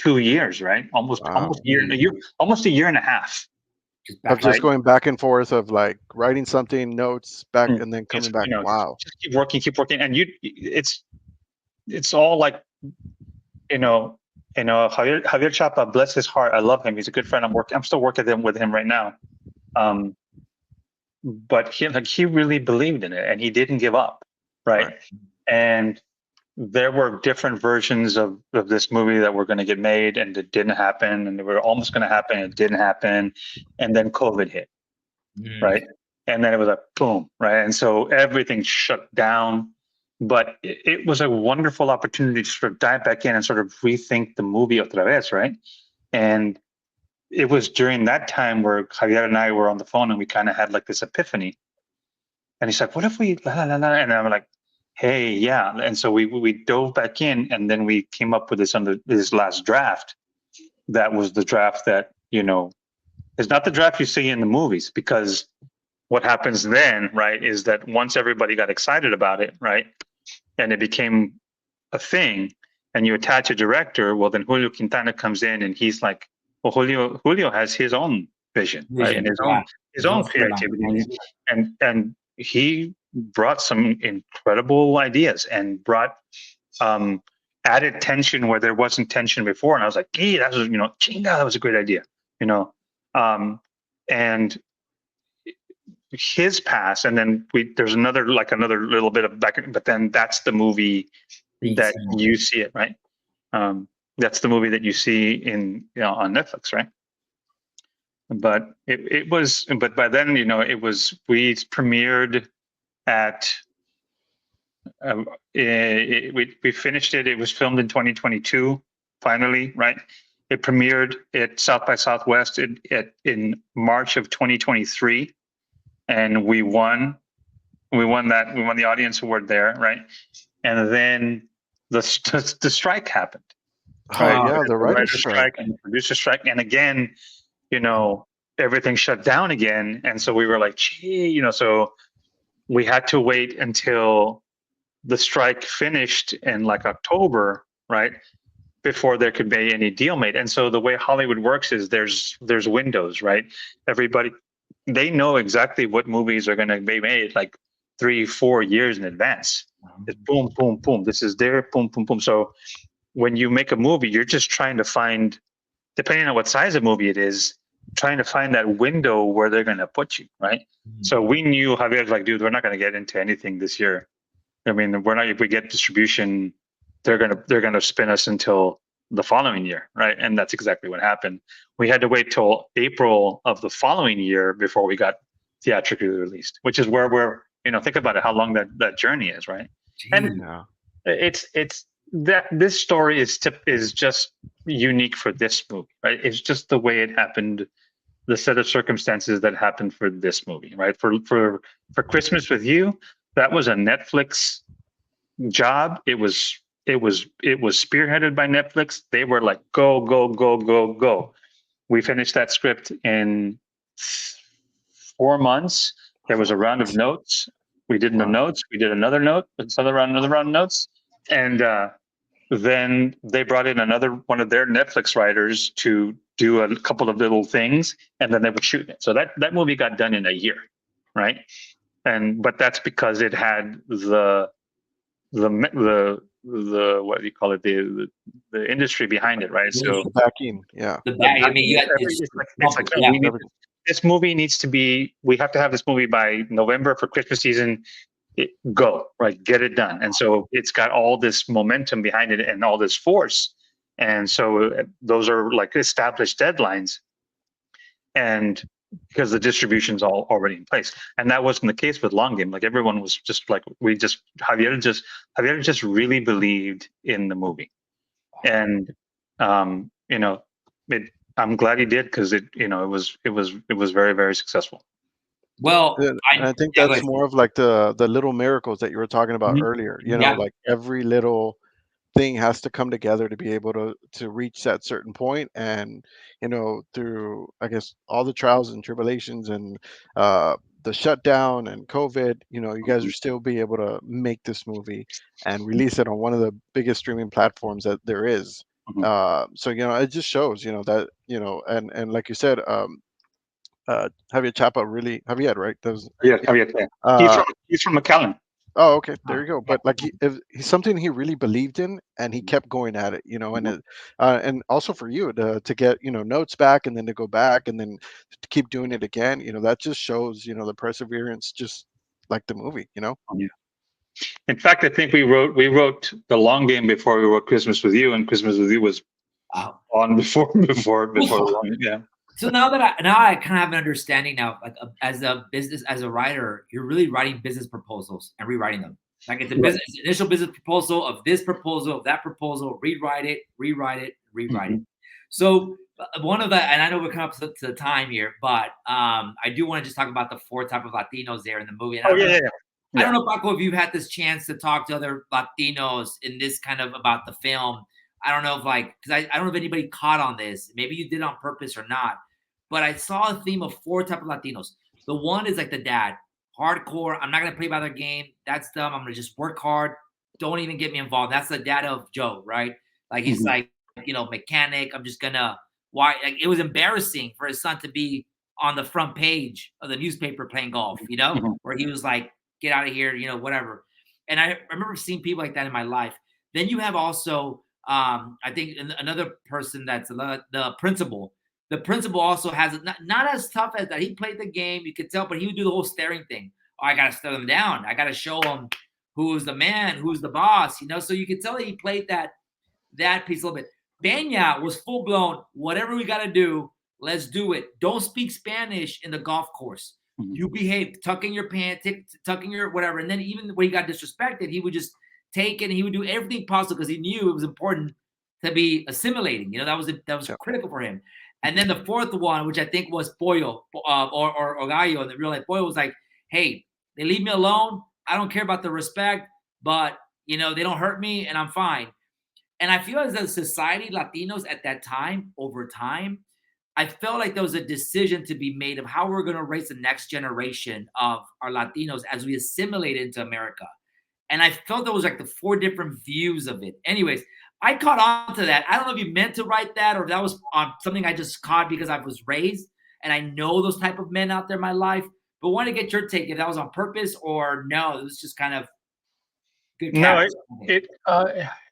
C: 2 years, right? Almost
B: Wow.
C: almost a year and a half.
A: Just
B: Of
A: back
B: just going back and forth of like writing something, notes, back,
C: Mm.
B: and then coming
C: Just,
B: back. Wow.
C: just keep working, and it's all like, Javier Chapa, bless his heart, I love him. He's a good friend. I'm still working with him right now. But he really believed in it, and he didn't give up, right? And there were different versions of this movie that were going to get made, and it didn't happen, and they were almost going to happen, and it didn't happen, and then COVID hit, right? And then it was like boom, right? And so everything shut down. But it was a wonderful opportunity to sort of dive back in and sort of rethink the movie otra vez, right? And it was during that time where Javier and I were on the phone, and we kind of had like this epiphany. And he's like, "What if we la la la?" And I'm like, "Hey, yeah." And so we dove back in, and then we came up with this last draft. That was the draft that is not the draft you see in the movies, because what happens then, right, is that once everybody got excited about it, right, and it became a thing, and you attach a director, well, then Julio Quintana comes in, and he's like, well, Julio has his own vision, right, and his own creativity, and he brought some incredible ideas and brought added tension where there wasn't tension before, and I was like, hey, that was chinga, that was a great idea, and his pass, and then there's another little bit of back, but then that's the movie that you see it, right? That's the movie that you see on Netflix, right? But but by then, we premiered at we finished it. It was filmed in 2022, finally, right? It premiered at South by Southwest in March of 2023, and we won. We won the audience award there, right? And then the strike happened.
B: Right? Yeah, the writer's strike
C: and the producer strike, and again, everything shut down again, and so we were like, gee, so we had to wait until the strike finished in like October, right, before there could be any deal made. And so the way Hollywood works is there's windows, right? Everybody, they know exactly what movies are going to be made like 3-4 years in advance. It's boom, boom, boom. This is there, boom, boom, boom. So when you make a movie, you're just trying to find, depending on what size of movie it is, trying to find that window where they're going to put you, right? So we knew Javier's like, dude, we're not going to get into anything this year. I mean, we're not. If we get distribution, they're gonna spin us until the following year, right? And that's exactly what happened. We had to wait till April of the following year before we got theatrically released, which is where we're, think about it, how long that journey is, right? And it's that this story is just unique for this movie, right? It's just the way it happened, the set of circumstances that happened for this movie, right? For Christmas with You, that was a Netflix job. It was spearheaded by Netflix. They were like, go, go, go, go, go. We finished that script in 4 months. There was a round of notes. We did the notes. We did another note, another round of notes, and then they brought in another one of their Netflix writers to do a couple of little things, and then they would shoot it. So that movie got done in a year, right? But that's because it had the what do you call it, the industry behind it, right? So
B: the backing, yeah.
A: The back. I mean, you got
C: this movie needs to be. We have to have this movie by November for Christmas season. Go right, get it done. And so it's got all this momentum behind it and all this force. And so those are like established deadlines. And because the distribution's all already in place, and that wasn't the case with Long Game. Like everyone was just like, Javier just really believed in the movie, and I'm glad he did, because it was very, very successful.
A: Well,
B: I think that's more of like the little miracles that you were talking about earlier. Like every little thing has to come together to be able to reach that certain point, and through, I guess, all the trials and tribulations and the shutdown and COVID, you guys are still be able to make this movie and release it on one of the biggest streaming platforms that there is So it just shows that and like you said, Javier Chapa really Javier, right?
C: Yeah, Javier. Yeah.
B: Uh,
C: He's from McAllen.
B: Oh, okay. There you go. But like, he's something he really believed in, and he kept going at it. And also for you to get notes back, and then to go back, and then to keep doing it again. That just shows the perseverance, just like the movie.
C: Yeah. In fact, I think we wrote The Long Game before we wrote Christmas with You, and Christmas with You was on before yeah.
A: So now I kind of have an understanding now, like as a writer, you're really writing business proposals and rewriting them. Like it's a initial business proposal of this proposal, of that proposal, rewrite it. So one of the, and I know we're coming up to the time here, but I do want to just talk about the 4 type of Latinos there in the movie. And I don't know, Paco, if you've had this chance to talk to other Latinos in this kind of about the film. I don't know if because I don't know if anybody caught on this. Maybe you did on purpose or not. But I saw a theme of 4 type of Latinos. The one is like the dad, hardcore. I'm not gonna play by their game. That's dumb. I'm gonna just work hard. Don't even get me involved. That's the dad of Joe, right? Like he's like, mechanic. I'm just gonna why? Like it was embarrassing for his son to be on the front page of the newspaper playing golf. Where he was like, get out of here, whatever. And I remember seeing people like that in my life. Then you have also, I think another person that's the principal. The principal also has it not as tough as that. He played the game, you could tell, but he would do the whole staring thing. Oh, I got to stare them down. I got to show them who's the man, who's the boss, So you could tell that he played that piece a little bit. Benya was full blown. Whatever we got to do, let's do it. Don't speak Spanish in the golf course. You behave, tucking your pants, tucking your whatever. And then even when he got disrespected, he would just take it and he would do everything possible because he knew it was important to be assimilating. That was critical for him. And then the 4th one, which I think was Pollo or Gallo in the real life, Pollo was like, hey, they leave me alone. I don't care about the respect, but, they don't hurt me and I'm fine. And I feel as a society, Latinos at that time, over time, I felt like there was a decision to be made of how we're going to raise the next generation of our Latinos as we assimilate into America. And I felt there was like the 4 different views of it. Anyways, I caught on to that. I don't know if you meant to write that or if that was something I just caught because I was raised and I know those type of men out there in my life. But want to get your take if that was on purpose or no, it was just kind of good.
C: No,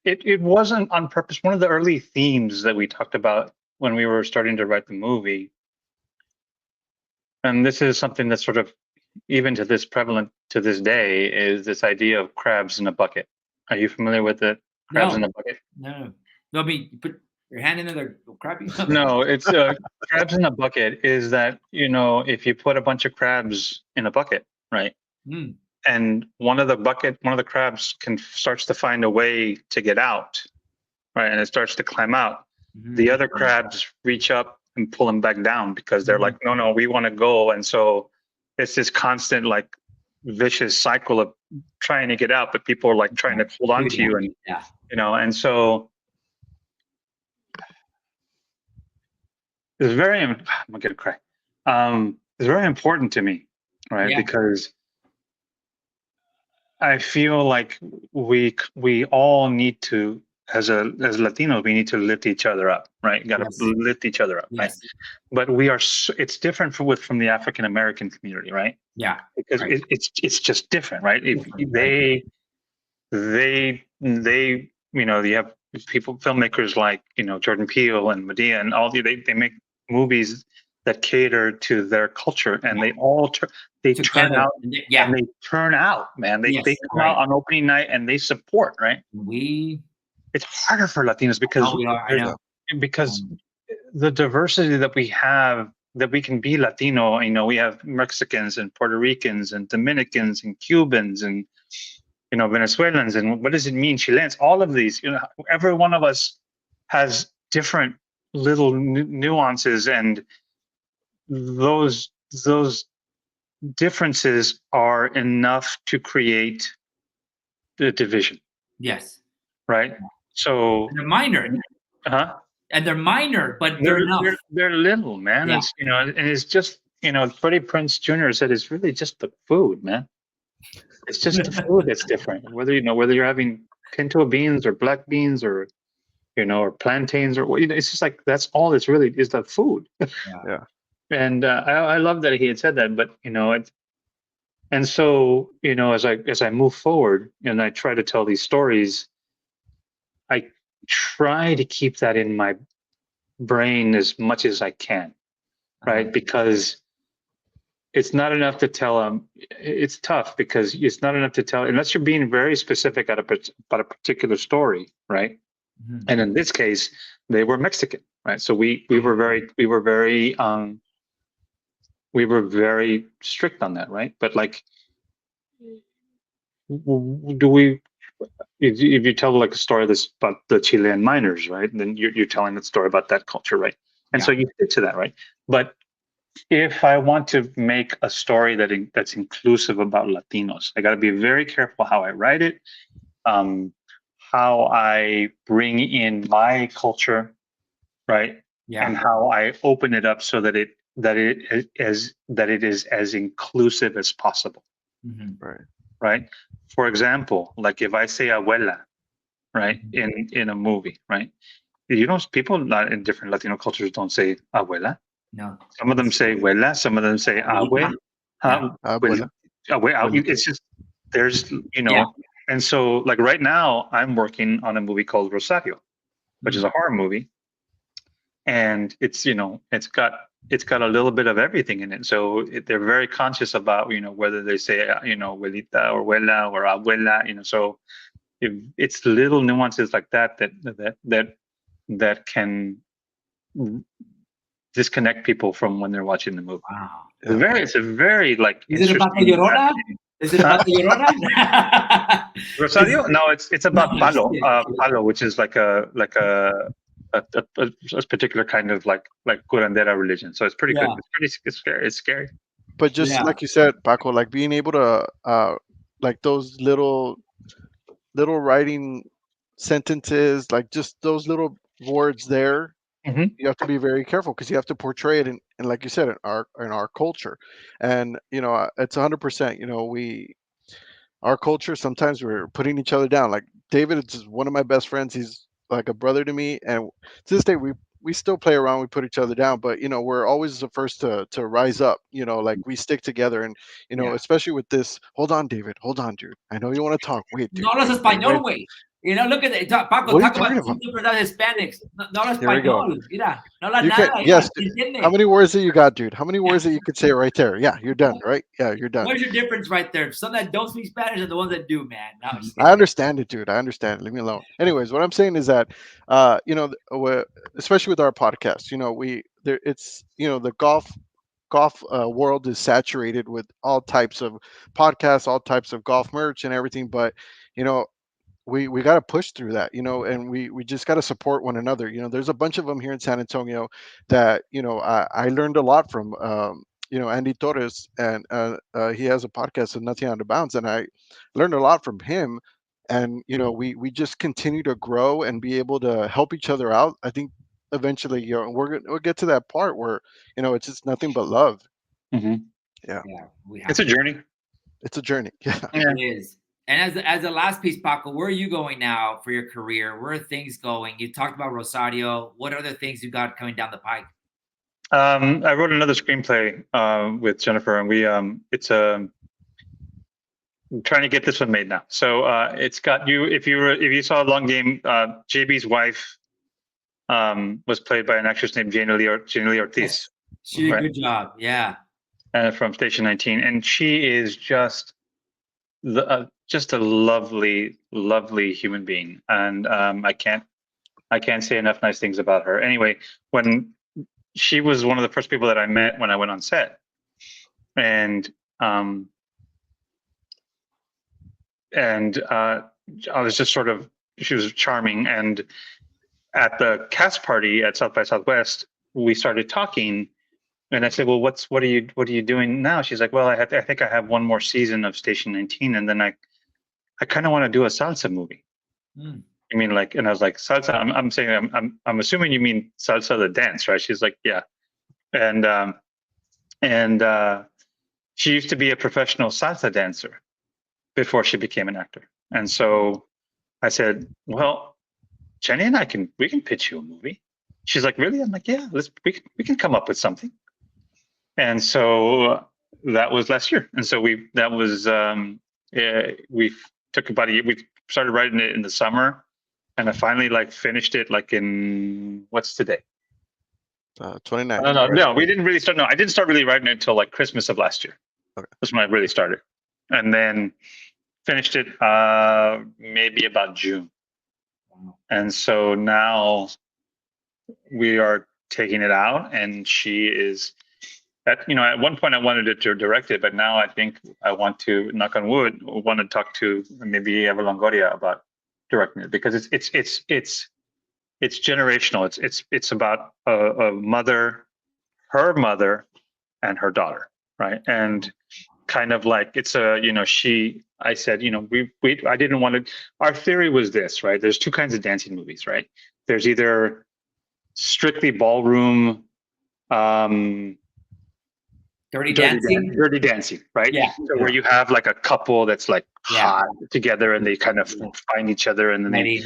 C: it wasn't on purpose. One of the early themes that we talked about when we were starting to write the movie, and this is something that's sort of even to this prevalent to this day, is this idea of crabs in a bucket. Are you familiar with it? Crabs in a bucket?
A: No. I mean, you put your hand in there, crab.
C: No, it's crabs in a bucket is that, if you put a bunch of crabs in a bucket, right? And one of the crabs starts to find a way to get out, right? And it starts to climb out. The other crabs reach up and pull him back down because they're like, no, we want to go. And so it's this constant like vicious cycle of trying to get out, but people are like trying to hold on to you and and so it's very I'm gonna cry. It's very important to me, right? Because I feel like we all need to, as Latinos, we need to lift each other up, right? Got to lift each other up, right? But we are. It's different from the African American community, right?
A: Yeah,
C: because it's just different, right? If they you have filmmakers like Jordan Peele and Medea and all they make movies that cater to their culture, and they all turn out, and they turn out, man. They come out on opening night and they support, right? It's harder for Latinos because the diversity that we have, that we can be Latino. We have Mexicans and Puerto Ricans and Dominicans and Cubans and Venezuelans, and what does it mean, Chileans? All of these, every one of us has different little nuances, and those differences are enough to create the division.
A: Yes.
C: Right. So
A: and they're minor. And they're minor, but they're enough.
C: They're little, man. It's and it's just Freddie Prinze Jr. said it's really just the food, man. It's just the food that's different. Whether you're having pinto beans or black beans or or plantains, or what. It's just like that's all it's really is, the food.
B: Yeah.
C: And I love that he had said that, but and so as I move forward and I try to tell these stories, I try to keep that in my brain as much as I can, right? Because it's not enough to tell them. It's tough because it's not enough to tell unless you're being very specific about a particular story, right?
A: Mhm.
C: And in this case, they were Mexican, right? So we were very strict on that, right? But like, do we? If you tell like a story that's about the Chilean miners, right? Then you're telling the story about that culture, right? And so you stick to that, right? But if I want to make a story that's inclusive about Latinos, I got to be very careful how I write it, how I bring in my culture, right?
A: Yeah.
C: And how I open it up so that it is as inclusive as possible,
A: Mhm.
C: right? For example, like if I say abuela, right, in a movie, right? People not in different Latino cultures don't say abuela.
A: No.
C: Some of them say abuela, some of them say abue.
B: Abuela.
C: It's just there's
A: Yeah.
C: and so like right now I'm working on a movie called Rosario, which is a horror movie, and it's got a little bit of everything in it. So they're very conscious about whether they say abuelita or abuela or abuela. So if it's little nuances like that can disconnect people from when they're watching the movie.
A: Wow.
C: It's a very like
A: Is it about the
C: interesting.
A: Llorona? Is it about the Llorona?
C: Rosario? No, it's about
A: No,
C: palo.
A: yeah.
C: Palo, which is like a particular kind of like curandera religion. So it's pretty good. It's scary. It's scary.
B: But just
A: Yeah.
B: like you said, Paco, like being able to like those little writing sentences, like just those little words there,
C: Mhm.
B: you have to be very careful because you have to portray it in, and like you said, in our culture. And it's 100%. Our culture, sometimes we're putting each other down. Like David is just one of my best friends. He's like a brother to me, and to this day we still play around. We put each other down, but we're always the first to rise up. Like we stick together, and especially with this. Hold on, David. Hold on, dude. I know you want to talk. Wait, dude.
A: No hablas
B: Wait,
A: español, güey. Look at it. Paco,
B: What are you
A: talk about
B: talking
A: two
B: about?
A: different Hispanics. No hablas
B: Here we go.
A: español. Mira, no hablas
B: You can,
A: nada.
B: yes.
A: Mira, ¿entiende?
B: How many words that you got, dude? How many words that you could say right there? Yeah, you're done, right? Yeah, you're done.
A: Where's your difference right there? Some that don't speak Spanish and the ones that do, man. No, I'm just
B: I understand it, dude. I understand. Leave me alone. Anyways, what I'm saying is that, especially with our podcast, it's the golf world is saturated with all types of podcasts, all types of golf merch and everything. But we got to push through that, and we just got to support one another. There's a bunch of them here in San Antonio that I learned a lot from. Andy Torres, and he has a podcast, and Nothing Out of Bounds, and I learned a lot from him. And we just continue to grow and be able to help each other out. I think eventually, we'll get to that part where it's just nothing but love.
C: Mhm.
B: Yeah,
A: we have
C: It's a journey.
B: it's a journey. Yeah.
A: It is. And as the last piece, Paco, where are you going now for your career? Where are things going? You talked about Rosario. What other things you got coming down the pike?
C: I wrote another screenplay with Jennifer, and it's I'm trying to get this one made now. So it's got you. If you saw Long Game, JB's wife was played by an actress named Jane Lee Ortiz.
A: Yes. She did a good job. Yeah.
C: From Station 19, and she is just a lovely, lovely human being, and I can't say enough nice things about her. Anyway, when she was one of the first people that I met when I went on set, and I was just sort of, she was charming, and at the cast party at South by Southwest, we started talking. And I said, "Well, what are you doing now?" She's like, "Well, I think I have one more season of Station 19, and then I kind of want to do a salsa movie."
A: Mm.
C: I mean, like, and I was like, "Salsa?" I'm saying, I'm assuming you mean salsa the dance, right? She's like, "Yeah," and she used to be a professional salsa dancer before she became an actor, and so I said, "Well, Jenny and we can pitch you a movie. She's like, really? I'm like, yeah, we can come up with something. And so that was last year. And so we took about a year. We started writing it in the summer, and I finally like finished it like in what's today?
B: 29th.
C: No, we didn't really start. No, I didn't start really writing it until like Christmas of last year.
B: Okay.
C: That's when I really started, and then finished it maybe about June. And so now we are taking it out, and she is at one point I wanted it to direct it, but now I think I want to, knock on wood, want to talk to maybe Eva Longoria about directing it, because it's generational. It's about a mother, her mother, and her daughter, right? And kind of like it's I said, I didn't want to. Our theory was this, right? There's two kinds of dancing movies, right? There's either strictly ballroom,
A: Dirty Dancing,
C: right?
A: Yeah.
C: So where you have like a couple that's like hot together, and they kind of find each other, and then they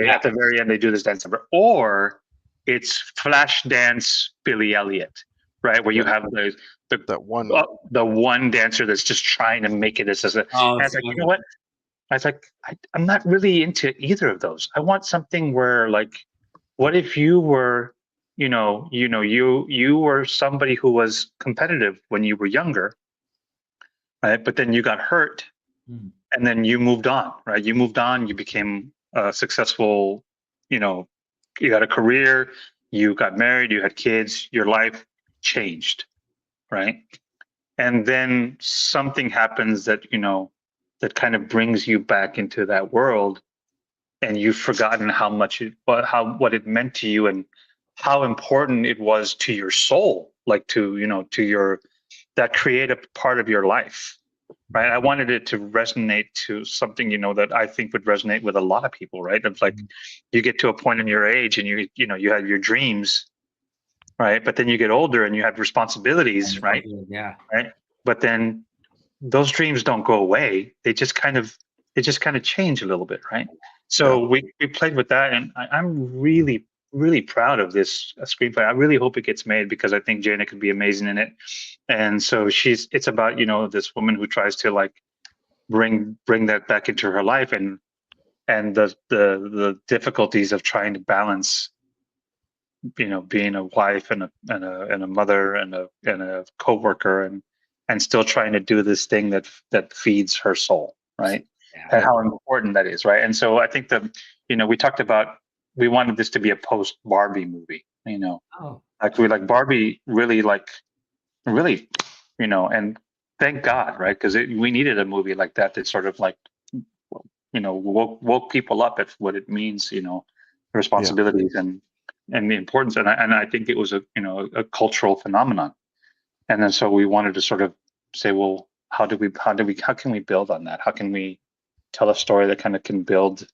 C: at the very end they do this dance number. Or it's flash dance Billy Elliot, right? Where you have the one dancer that's just trying to make it as a. And it's like, you know what? I was like, I'm not really into either of those. I want something where, like, what if you were, you were somebody who was competitive when you were younger, right? But then you got hurt, and then you moved on, right? You moved on. You became successful. You got a career. You got married. You had kids. Your life changed, right? And then something happens that that kind of brings you back into that world, and you've forgotten how much what it meant to you, and how important it was to your soul, like to your that creative part of your life, right? I wanted it to resonate to something that I think would resonate with a lot of people, right? It's like you get to a point in your age, and you have your dreams, right? But then you get older and you have responsibilities, right?
A: Yeah.
C: Right. But then those dreams don't go away. They just kind of change a little bit, right? So we played with that, and I'm really, really proud of this screenplay. I really hope it gets made, because I think Jaina could be amazing in it. And so it's about this woman who tries to like bring that back into her life, and the difficulties of trying to balance being a wife and a mother and a co-worker, and still trying to do this thing that feeds her soul, right? And how important that is, right? And so I think we talked about, we wanted this to be a post Barbie movie, like Barbie really, and thank God, right? Because we needed a movie like that sort of like woke people up at what it means, responsibilities and the importance, and I think it was a cultural phenomenon. And then so we wanted to sort of say, well, how can we build on that? How can we tell a story that kind of can build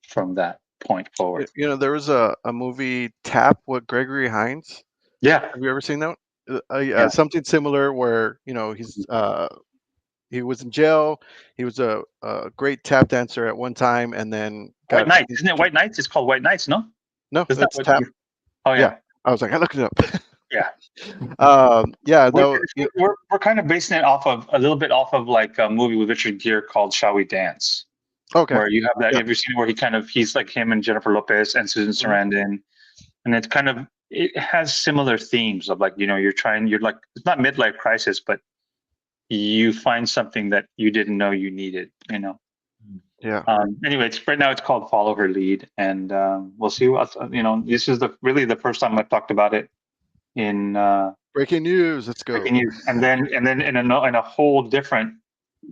C: from that point forward?
B: There was a movie, Tap, with Gregory Hines.
C: Yeah.
B: Have you ever seen that? Something similar where he was in jail. He was a great tap dancer at one time, and then
C: White Nights. Isn't it White Nights? It's called White Nights, no?
B: No, it's Tap.
C: Oh yeah.
B: I was like, I looked it up.
C: Yeah. We're kind of basing it a little bit off of like a movie with Richard Gere called Shall We Dance?
B: Okay.
C: Where you have that. Have you seen where he's like him and Jennifer Lopez and Susan Sarandon, and it has similar themes of like you're like, it's not midlife crisis, but you find something that you didn't know you needed.
B: Yeah.
C: Anyway, right now it's called Follow Her Lead, and we'll see what this is really the first time I've talked about it in
B: breaking news. Let's go.
C: Breaking news, and then in a whole different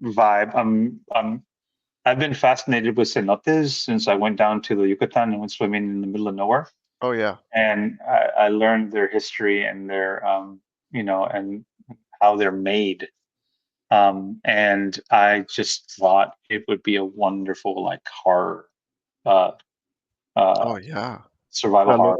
C: vibe. I've been fascinated with cenotes since I went down to the Yucatan and went swimming in the middle of nowhere.
B: Oh yeah.
C: And I learned their history and their and how they're made. And I just thought it would be a wonderful like horror
B: oh yeah,
C: survival horror,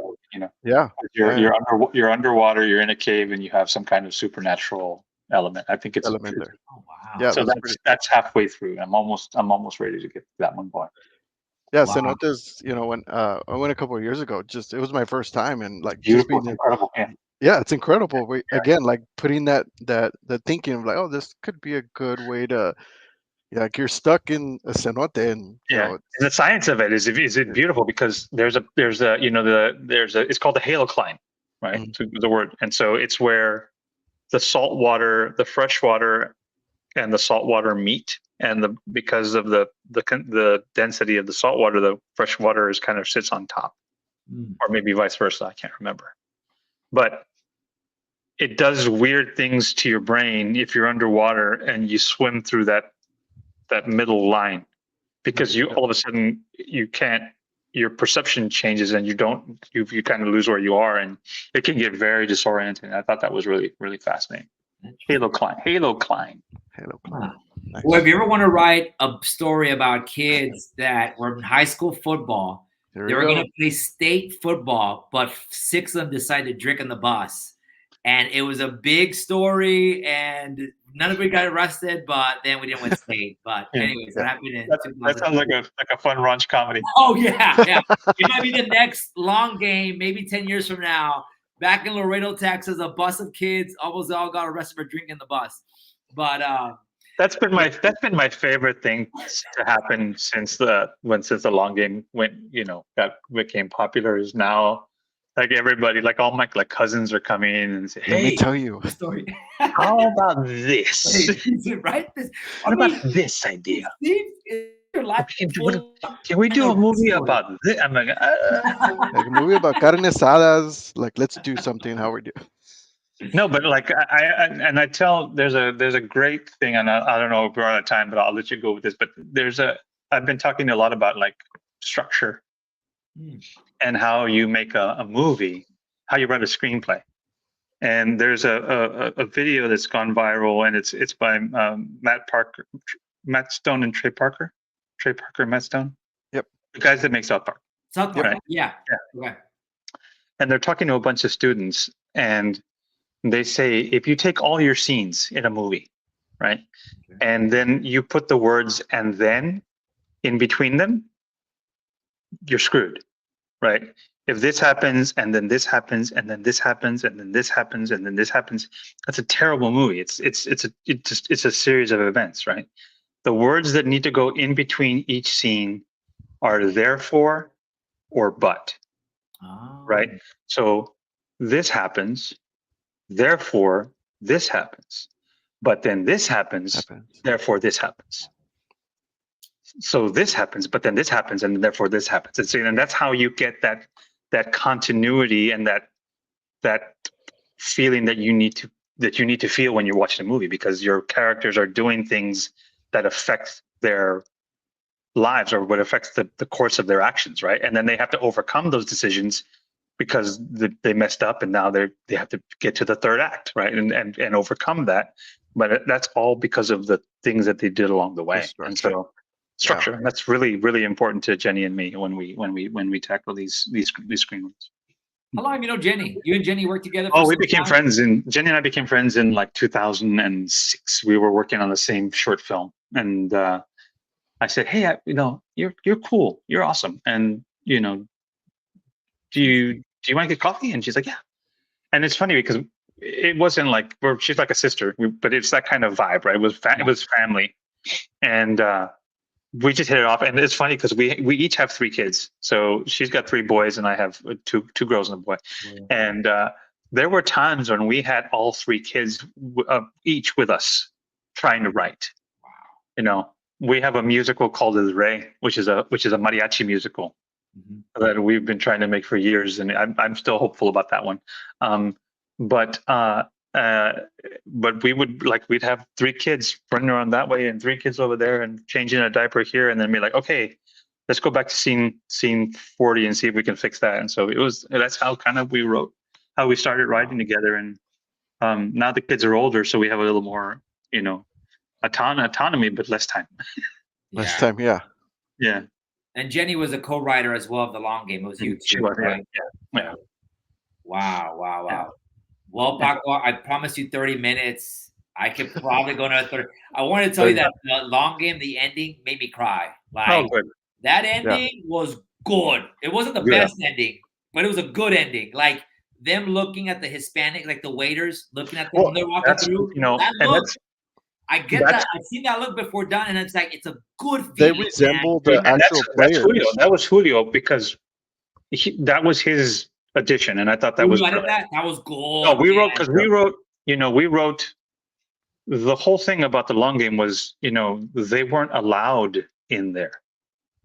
B: yeah,
C: you're underwater, you're in a cave, and you have some kind of supernatural element. I think it's
B: element there.
A: Oh wow.
B: Yeah,
C: so that's halfway through. I'm almost ready to get that one going.
B: Yeah,
A: Wow.
B: cenotes. When I went a couple of years ago, it was my first time, and like just
C: Beautiful,
B: being
C: incredible. Yeah.
B: yeah, it's incredible. Again, like putting the thinking of like, oh, this could be a good way to, like you're stuck in a cenote, and
C: And the science of it is it beautiful because there's a it's called the halocline, right?
B: Mhm.
C: So the word, and so it's where the salt water, the fresh water, and the salt water meet, and because of the density of the salt water, the fresh water is kind of sits on top, or maybe vice versa. I can't remember, but it does weird things to your brain if you're underwater and you swim through that middle line, because you all of a sudden your perception changes and you kind of lose where you are, and it can get very disorienting. I thought that was really, really fascinating. Halocline.
B: Nice.
A: Well, if you ever want to write a story about kids that were in high school football,
B: Here
A: they
B: we
A: were
B: go.
A: going to play state football, but 6 of them decided to drink on the bus. And it was a big story, and none of them got arrested, but then we didn't win state. But anyways, that happened in
C: That sounds like a fun raunch comedy.
A: Oh, yeah. It might be the next long game, maybe 10 years from now. Back in Laredo, Texas, a bus of kids almost all got arrested for drinking the bus. But
C: that's been my favorite thing to happen since the long game became popular, is now like everybody, like all my cousins are coming in and say,
B: Let me
C: hey,
B: tell you.
A: story.
C: how about this?
A: Right?
C: What about this idea?
A: Steve, is your life
C: Can we do a movie about this? I'm like,
B: Like a movie about carne asadas. Like, let's do something. How we do?
C: no, but like I tell, there's a great thing, and I don't know if we're out of time, but I'll let you go with this. But I've been talking a lot about like structure and how you make a movie, how you write a screenplay. And there's a video that's gone viral, and it's by Matt Stone and Trey Parker, Matt Stone.
B: Yep.
C: The guys that make South Park.
A: South Park,
C: Right?
A: yeah. Okay.
C: And they're talking to a bunch of students, and they say, if you take all your scenes in a movie, right, and then you put the words "and then" in between them, you're screwed, right? If this happens, and then this happens, and then this happens, and then this happens, and then this happens, that's a terrible movie. It's a series of events, right? The words that need to go in between each scene are therefore or but, right? So this happens, therefore this happens, but then this happens, therefore this happens. So this happens, but then this happens, and therefore this happens. And that's how you get that continuity and that feeling that you need to feel when you're watching a movie, because your characters are doing things that affect their lives, or what affects the course of their actions, right? And then they have to overcome those decisions because they messed up, and now they have to get to the third act, right? And overcome that. But that's all because of the things that they did along the way. And so structure, that's really, really important to Jenny and me when we tackle these screenplays.
A: How long have you known Jenny? You and Jenny worked together?
C: We became friends, and Jenny and I became friends in like 2006. We were working on the same short film, and I said, "Hey, you're cool, you're awesome, and do you want to get coffee?" And she's like, "Yeah." And it's funny because it wasn't like she's like a sister, but it's that kind of vibe, right? It was family, and we just hit it off. And it's funny because we each have 3 kids. So she's got 3 boys, and I have two girls and a boy. And there were times when we had all 3 kids each with us trying to write. Wow. We have a musical called El Rey, which is a mariachi musical that we've been trying to make for years, and I'm still hopeful about that one. But we would we'd have 3 kids running around that way and 3 kids over there and changing a diaper here, and then be like, okay, let's go back to scene 40 and see if we can fix that. And so that's how kind of we started writing together. And now the kids are older, so we have a little more autonomy, but less time.
B: Less time, yeah.
A: And Jenny was a co-writer as well of The Long Game. It was you
C: She
A: too,
C: was,
A: right?
C: Yeah.
A: Wow.
C: Yeah.
A: Well, Paco, I promised you 30 minutes. I could probably go another 30. I want to tell you that The Long Game, the ending, made me cry.
C: Oh, good.
A: That ending was good. It wasn't the best ending, but it was a good ending. Like them looking at the Hispanic, like the waiters looking at them when they're walking through. That look, I get that. I've seen that look before done, and it's like it's a good feeling.
B: They resemble the actual
C: That's
B: players.
C: Julio. That was Julio because that was his addition, and I thought that was good.
A: That was gold.
C: No, we wrote. We wrote the whole thing about the long game was, they weren't allowed in there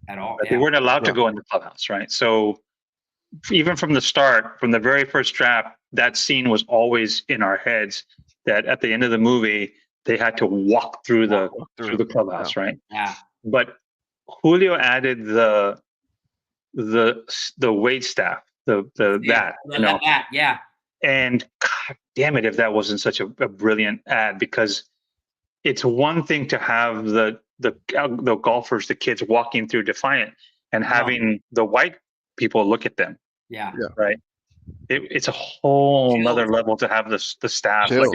A: at all.
C: They weren't allowed to go in the clubhouse, right? So even from the start, from the very first draft, that scene was always in our heads. That at the end of the movie, they had to walk through the clubhouse, right?
A: Yeah.
C: But Julio added the wait staff,
A: yeah.
C: And God damn it, if that wasn't such a brilliant ad, because it's one thing to have the golfers, the kids walking through Defiant and having the white people look at them.
A: Yeah.
C: Right. It's a whole nother level to have the staff.
B: Chills,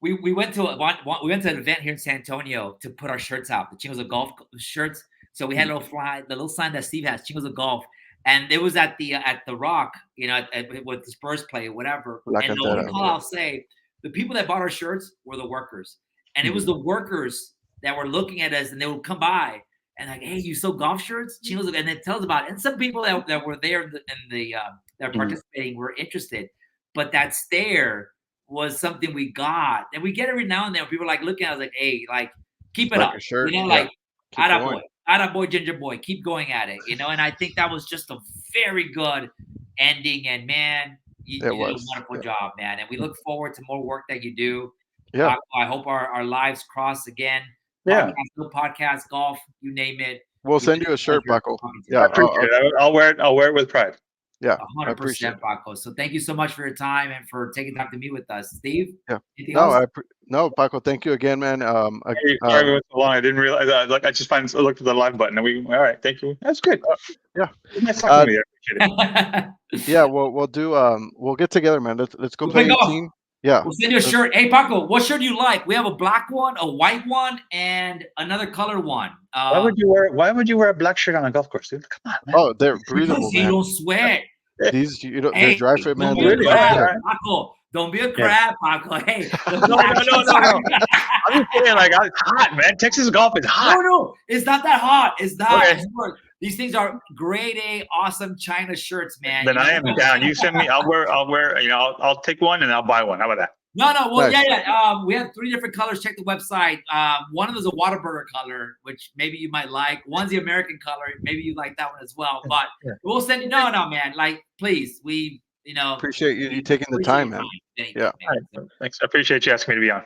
A: we went to an event here in San Antonio to put our shirts out, the Chingos of Golf shirts. So we had the little sign that Steve has, Chingos of Golf. And it was at the Rock, with the Spurs play, whatever. And the only call I'll say, the people that bought our shirts were the workers, and it was the workers that were looking at us, and they would come by and like, "Hey, you sell golf shirts?" Chingos, and it tells about it. And some people that were there that participating were interested, but that stare was something we got, and we get every now and then. People are like looking at us like, "Hey, like keep it up," like attaboy, ginger boy, keep going at it, and I think that was just a very good ending, and man, you did a wonderful job, man, and we look forward to more work that you do.
B: Yeah.
A: I hope our lives cross again.
C: Yeah.
A: Podcast, golf, you name it.
B: We'll send you a shirt, Paco. Yeah,
C: I appreciate it. I'll wear it with pride.
B: Yeah,
A: 100%, Paco. So thank you so much for your time and for taking time to meet with us, Steve.
B: Yeah.
A: Else?
B: No, Paco. Thank you again, man.
C: Sorry it was so long. I didn't realize. I just looked for the live button, and all right. Thank you. That's good.
B: Yeah.
C: Nice talking to you. I appreciate it.
B: Yeah, we'll do. We'll get together, man. Let's go play 18. Yeah.
A: We'll send you a shirt. Hey, Paco, what shirt do you like? We have a black one, a white one, and another color one.
C: Why would you wear a black shirt on a golf course, dude? Come on, man.
B: Oh, they're breathable, man.
A: You don't sweat.
B: These, they're dry fit, man.
A: Paco, don't be a crab, Paco. Hey,
C: no. I'm just saying, like, it's hot, man. Texas golf is hot.
A: No, it's not that hot. It's not.
C: Okay.
A: These things are grade A, awesome China shirts, man.
C: Then I am down. You send me. I'll wear. I'll take one and I'll buy one. How about that?
A: No. Well,
B: nice.
A: yeah. We have 3 different colors. Check the website. One of them is a Whataburger color, which maybe you might like. One's the American color. Maybe you like that one as well. But we'll send you. No, man. Like, please, we,
B: appreciate you taking the time, man. Yeah.
C: Right. Thanks. I appreciate you asking me to be on.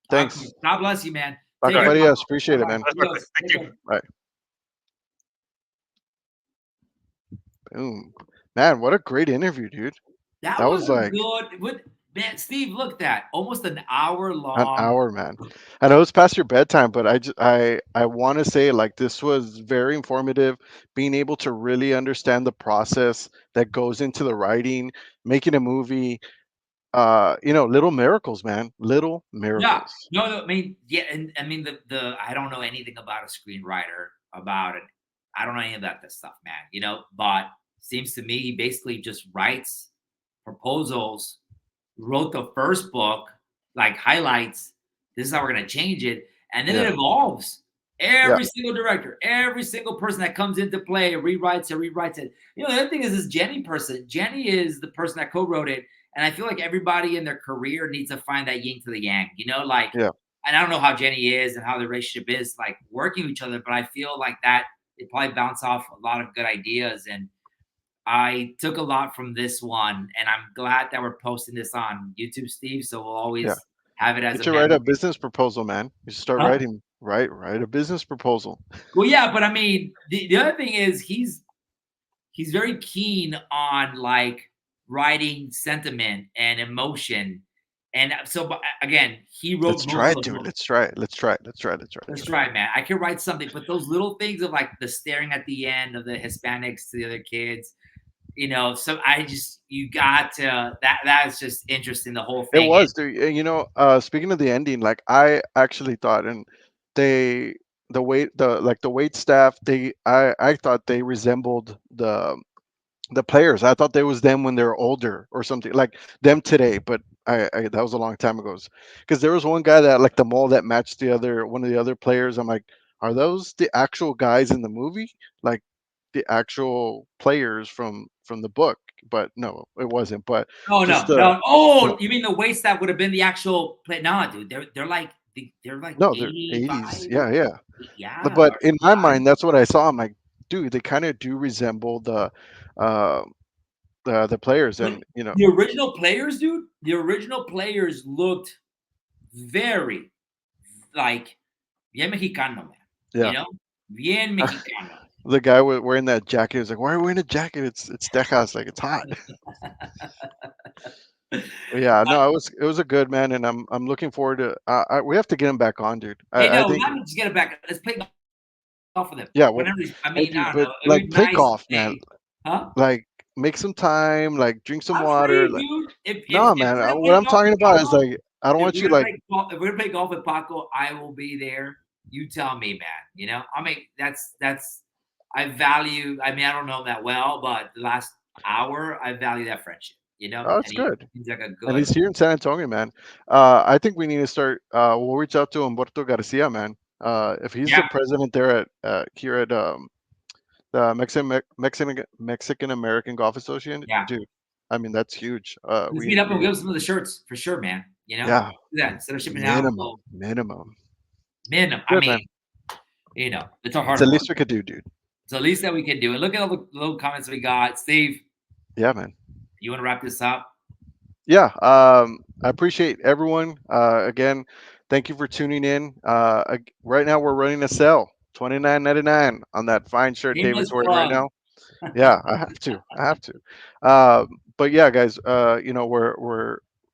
B: Thanks.
A: God bless you, man.
B: Paco Farias, appreciate it, man.
C: Thank you.
B: Right. Boom. Man, what a great interview, dude.
A: That was like good. Man, Steve, look at that. Almost an hour long.
B: An hour, man. I know it's past your bedtime, but I want to say, like, this was very informative, being able to really understand the process that goes into the writing, making a movie. Little miracles, man. Little miracles.
A: Yeah. No, I mean, yeah, and I mean the I don't know anything about a screenwriter, about it. I don't know any of that stuff, man. But seems to me he basically just writes proposals, wrote the first book, like highlights. This is how we're gonna change it, and then it evolves. Every single director, every single person that comes into play rewrites it. The other thing is this Jenny person. Jenny is the person that co-wrote it. And I feel like everybody in their career needs to find that yin to the yang, and I don't know how Jenny is and how the relationship is like working with each other, but I feel like that it probably bounced off a lot of good ideas. And I took a lot from this one, and I'm glad that we're posting this on YouTube, Steve. So we'll always have it as
B: you should write a business proposal, man. You should start writing, write a business proposal.
A: Well, yeah, but I mean, the other thing is he's very keen on like writing sentiment and emotion, and so again, he wrote.
B: Let's try it, dude. Let's try it,
A: man. I can write something, but those little things of like the staring at the end of the Hispanics to the other kids, So you got to that's just interesting. The whole thing.
B: It was, dude. Speaking of the ending, like I actually thought, and they the wait staff, I thought they resembled the players. I thought they was them when they're older or something like them today, but I that was a long time ago. Because there was one guy that like the mole that matched the other one of the other players. I'm like, are those the actual guys in the movie? Like the actual players from the book? But no, it wasn't. But
A: Oh
B: just
A: no, no. Oh,
B: no,
A: you mean the waist that would have been the actual play? Nah, dude, they're like
B: no, they're 80s.
A: 85.
B: Yeah, yeah.
A: Yeah,
B: But
A: or
B: in my
A: 85.
B: mind, that's what I saw. I'm like, dude, they kind of do resemble uh, the players,
A: But
B: and you know,
A: the original players, dude, the original players looked very like bien mexicano, man. You
B: yeah.
A: know, bien mexicano.
B: The guy wearing that jacket was like, "Why are you wearing a jacket? It's Texas, like it's hot." But yeah, no, it was a good man, and I'm looking forward to. We have to get him back on, dude.
A: Hey,
B: I
A: no,
B: think,
A: not just get it back. Let's play golf with him.
B: yeah.
A: Whenever I
B: Hey,
A: mean, I
B: dude,
A: don't
B: but
A: know. It would
B: like
A: be
B: play
A: nice.
B: golf, man.
A: Hey, huh?
B: Like make some time, like drink some
A: I'm
B: water.
A: free,
B: Like,
A: dude. If
B: no, man.
A: we're gonna
B: What
A: play
B: I'm
A: golf
B: talking
A: with
B: about is
A: Paco,
B: like I don't
A: if
B: want
A: we're
B: you
A: gonna
B: like,
A: play golf, if we're gonna play golf with Paco, I will be there. You tell me, man. You know, I mean, that's I value. I mean, I don't know him that well, but the last hour, I value that friendship. You know,
B: oh, it's
A: and he
B: good.
A: seems like a
B: And
A: good.
B: he's here in San Antonio, man. I think we need to start. We'll reach out to Humberto Garcia, man. If he's the
A: Yeah,
B: president there at here at the Mexican American Golf Association,
A: yeah.
B: dude. I mean, that's huge.
A: Let's meet up and we'll give him some of the shirts for sure, man. You know,
B: Yeah,
A: do that instead of shipping it out.
B: minimum,
A: Well,
B: minimum.
A: minimum. I
B: Good
A: mean,
B: man.
A: you know, it's our
B: It's
A: hard
B: the
A: work.
B: least we could do, dude.
A: It's the least that we can do. And look at all the little comments we got. Steve,
B: Yeah, man.
A: you want to wrap this up?
B: Yeah. I appreciate everyone. Again, thank you for tuning in. Right now we're running a sale, $29.99 on that fine shirt
A: Shameless
B: David's wearing right
A: plug.
B: now. Yeah, I have to. I have to. But yeah, guys,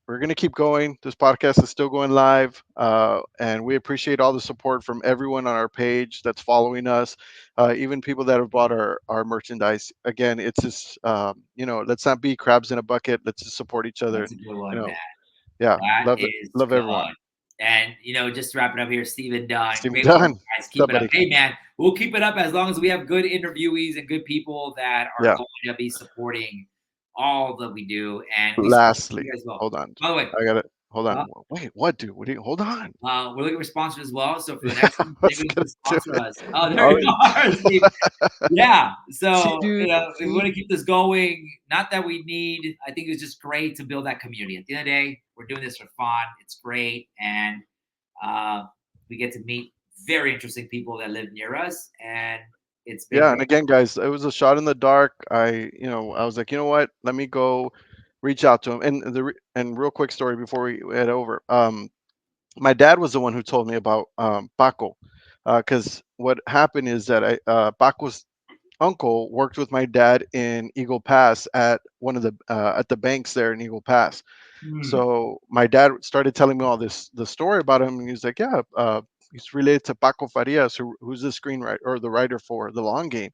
B: we're gonna keep going. This podcast is still going live, and we appreciate all the support from everyone on our page that's following us, even people that have bought our merchandise. Again, it's just let's not be crabs in a bucket. Let's just support each other.
A: That's a good
B: You
A: one, man.
B: know, yeah,
A: That
B: love it,
A: is
B: love
A: good.
B: everyone.
A: And just to wrap it up here, Stephen Dunn,
B: Steven
A: great work,
B: Dunn,
A: guys.
B: what's up,
A: Keep it up.
B: buddy?
A: Hey, man, we'll keep it up as long as we have good interviewees and good people that are
B: Yeah.
A: going to be supporting all that we do. And we support
B: Lastly,
A: you guys well.
B: hold on.
A: By the way,
B: I got it. Hold on.
A: uh,
B: Wait, what, dude? What do you? Hold on.
A: we're looking for sponsors as well. So for the
B: Yeah,
A: next one,
B: I was
A: maybe we
B: gonna
A: can
B: do
A: sponsor
B: it.
A: us. Oh,
B: I
A: there you
B: was-
A: are, Steve. Yeah.
B: See,
A: So,
B: dude.
A: we want
B: See.
A: to keep this going. Not that we need, I think it's just great to build that community. At the end of the day, we're doing this for fun. It's great. And we get to meet very interesting people that live near us. And it's been
B: Yeah, and
A: great.
B: again, guys, it was a shot in the dark. I was like, you know what? Let me go reach out to him. And real quick story before we head over. My dad was the one who told me about Paco, because what happened is that Paco's uncle worked with my dad in Eagle Pass at one of the at the banks there in Eagle Pass.
A: Hmm.
B: So my dad started telling me all the story about him, and he's like, yeah, he's related to Paco Farias, who's the screenwriter or the writer for The Long Game.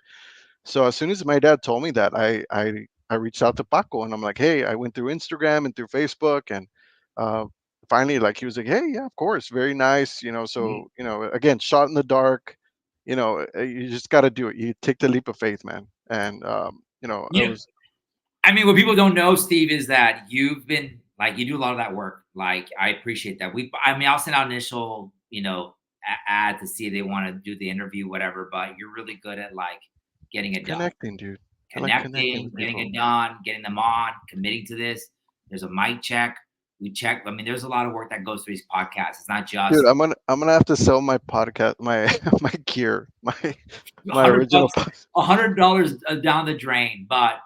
B: So as soon as my dad told me that, I reached out to Paco, and I'm like, hey, I went through Instagram and through Facebook, and uh, finally, like he was like, hey, yeah, of course, very nice,
A: Mhm.
B: So again, shot in the dark, you just got to do it. You take the leap of faith, man, and it
A: Yeah.
B: was
A: I mean, what people don't know, Steve, is that you've been like you do a lot of that work. Like, I appreciate that. I mean, I'll send out initial, ad to see if they want to do the interview, whatever. But you're really good at like getting it done,
B: connecting, dude. I like connecting
A: connecting,
B: with
A: getting
B: people.
A: it done, getting them on, committing to this. There's a mic check. We check. I mean, there's a lot of work that goes through these podcasts. It's not just
B: Dude, I'm gonna have to sell my podcast, my my gear,
A: a
B: my
A: hundred
B: original.
A: bucks, $100 down the drain. But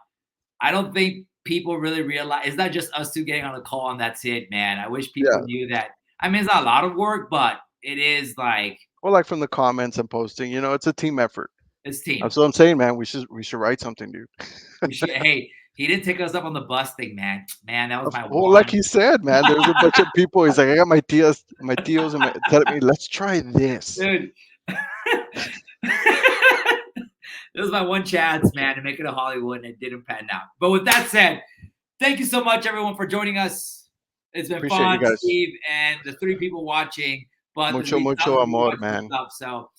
A: I don't think people really realize it's not just us two getting on a call and that's it, man. I wish people
B: Yeah.
A: knew that. I mean, it's not a lot of work, but it is like
B: Well, like from the comments I'm posting, it's a team effort.
A: it's team.
B: That's what I'm saying, man. We should write something, dude.
A: We should. Hey, he didn't take us up on the bus thing, man. Man, that was my
B: Well, like
A: one.
B: he said, man, there's a bunch of people. He's like, I got my tios, and telling me, let's try this.
A: Dude. This was my one chance, man, to make it a Hollywood, and it didn't pan out. But with that said, thank you so much, everyone, for joining us. It's been
B: Appreciate you
A: fun,
B: guys.
A: Steve, and the 3 people watching. But there's
B: Mucho,
A: gonna be
B: mucho
A: thousands of people
B: amor,
A: watching this
B: man.
A: stuff. So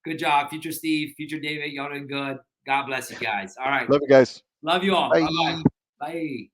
A: Good job. Future Steve, future David, y'all doing good. God bless you guys. All right.
B: Love you guys.
A: Love you all.
B: Bye.
A: Bye-bye. Bye.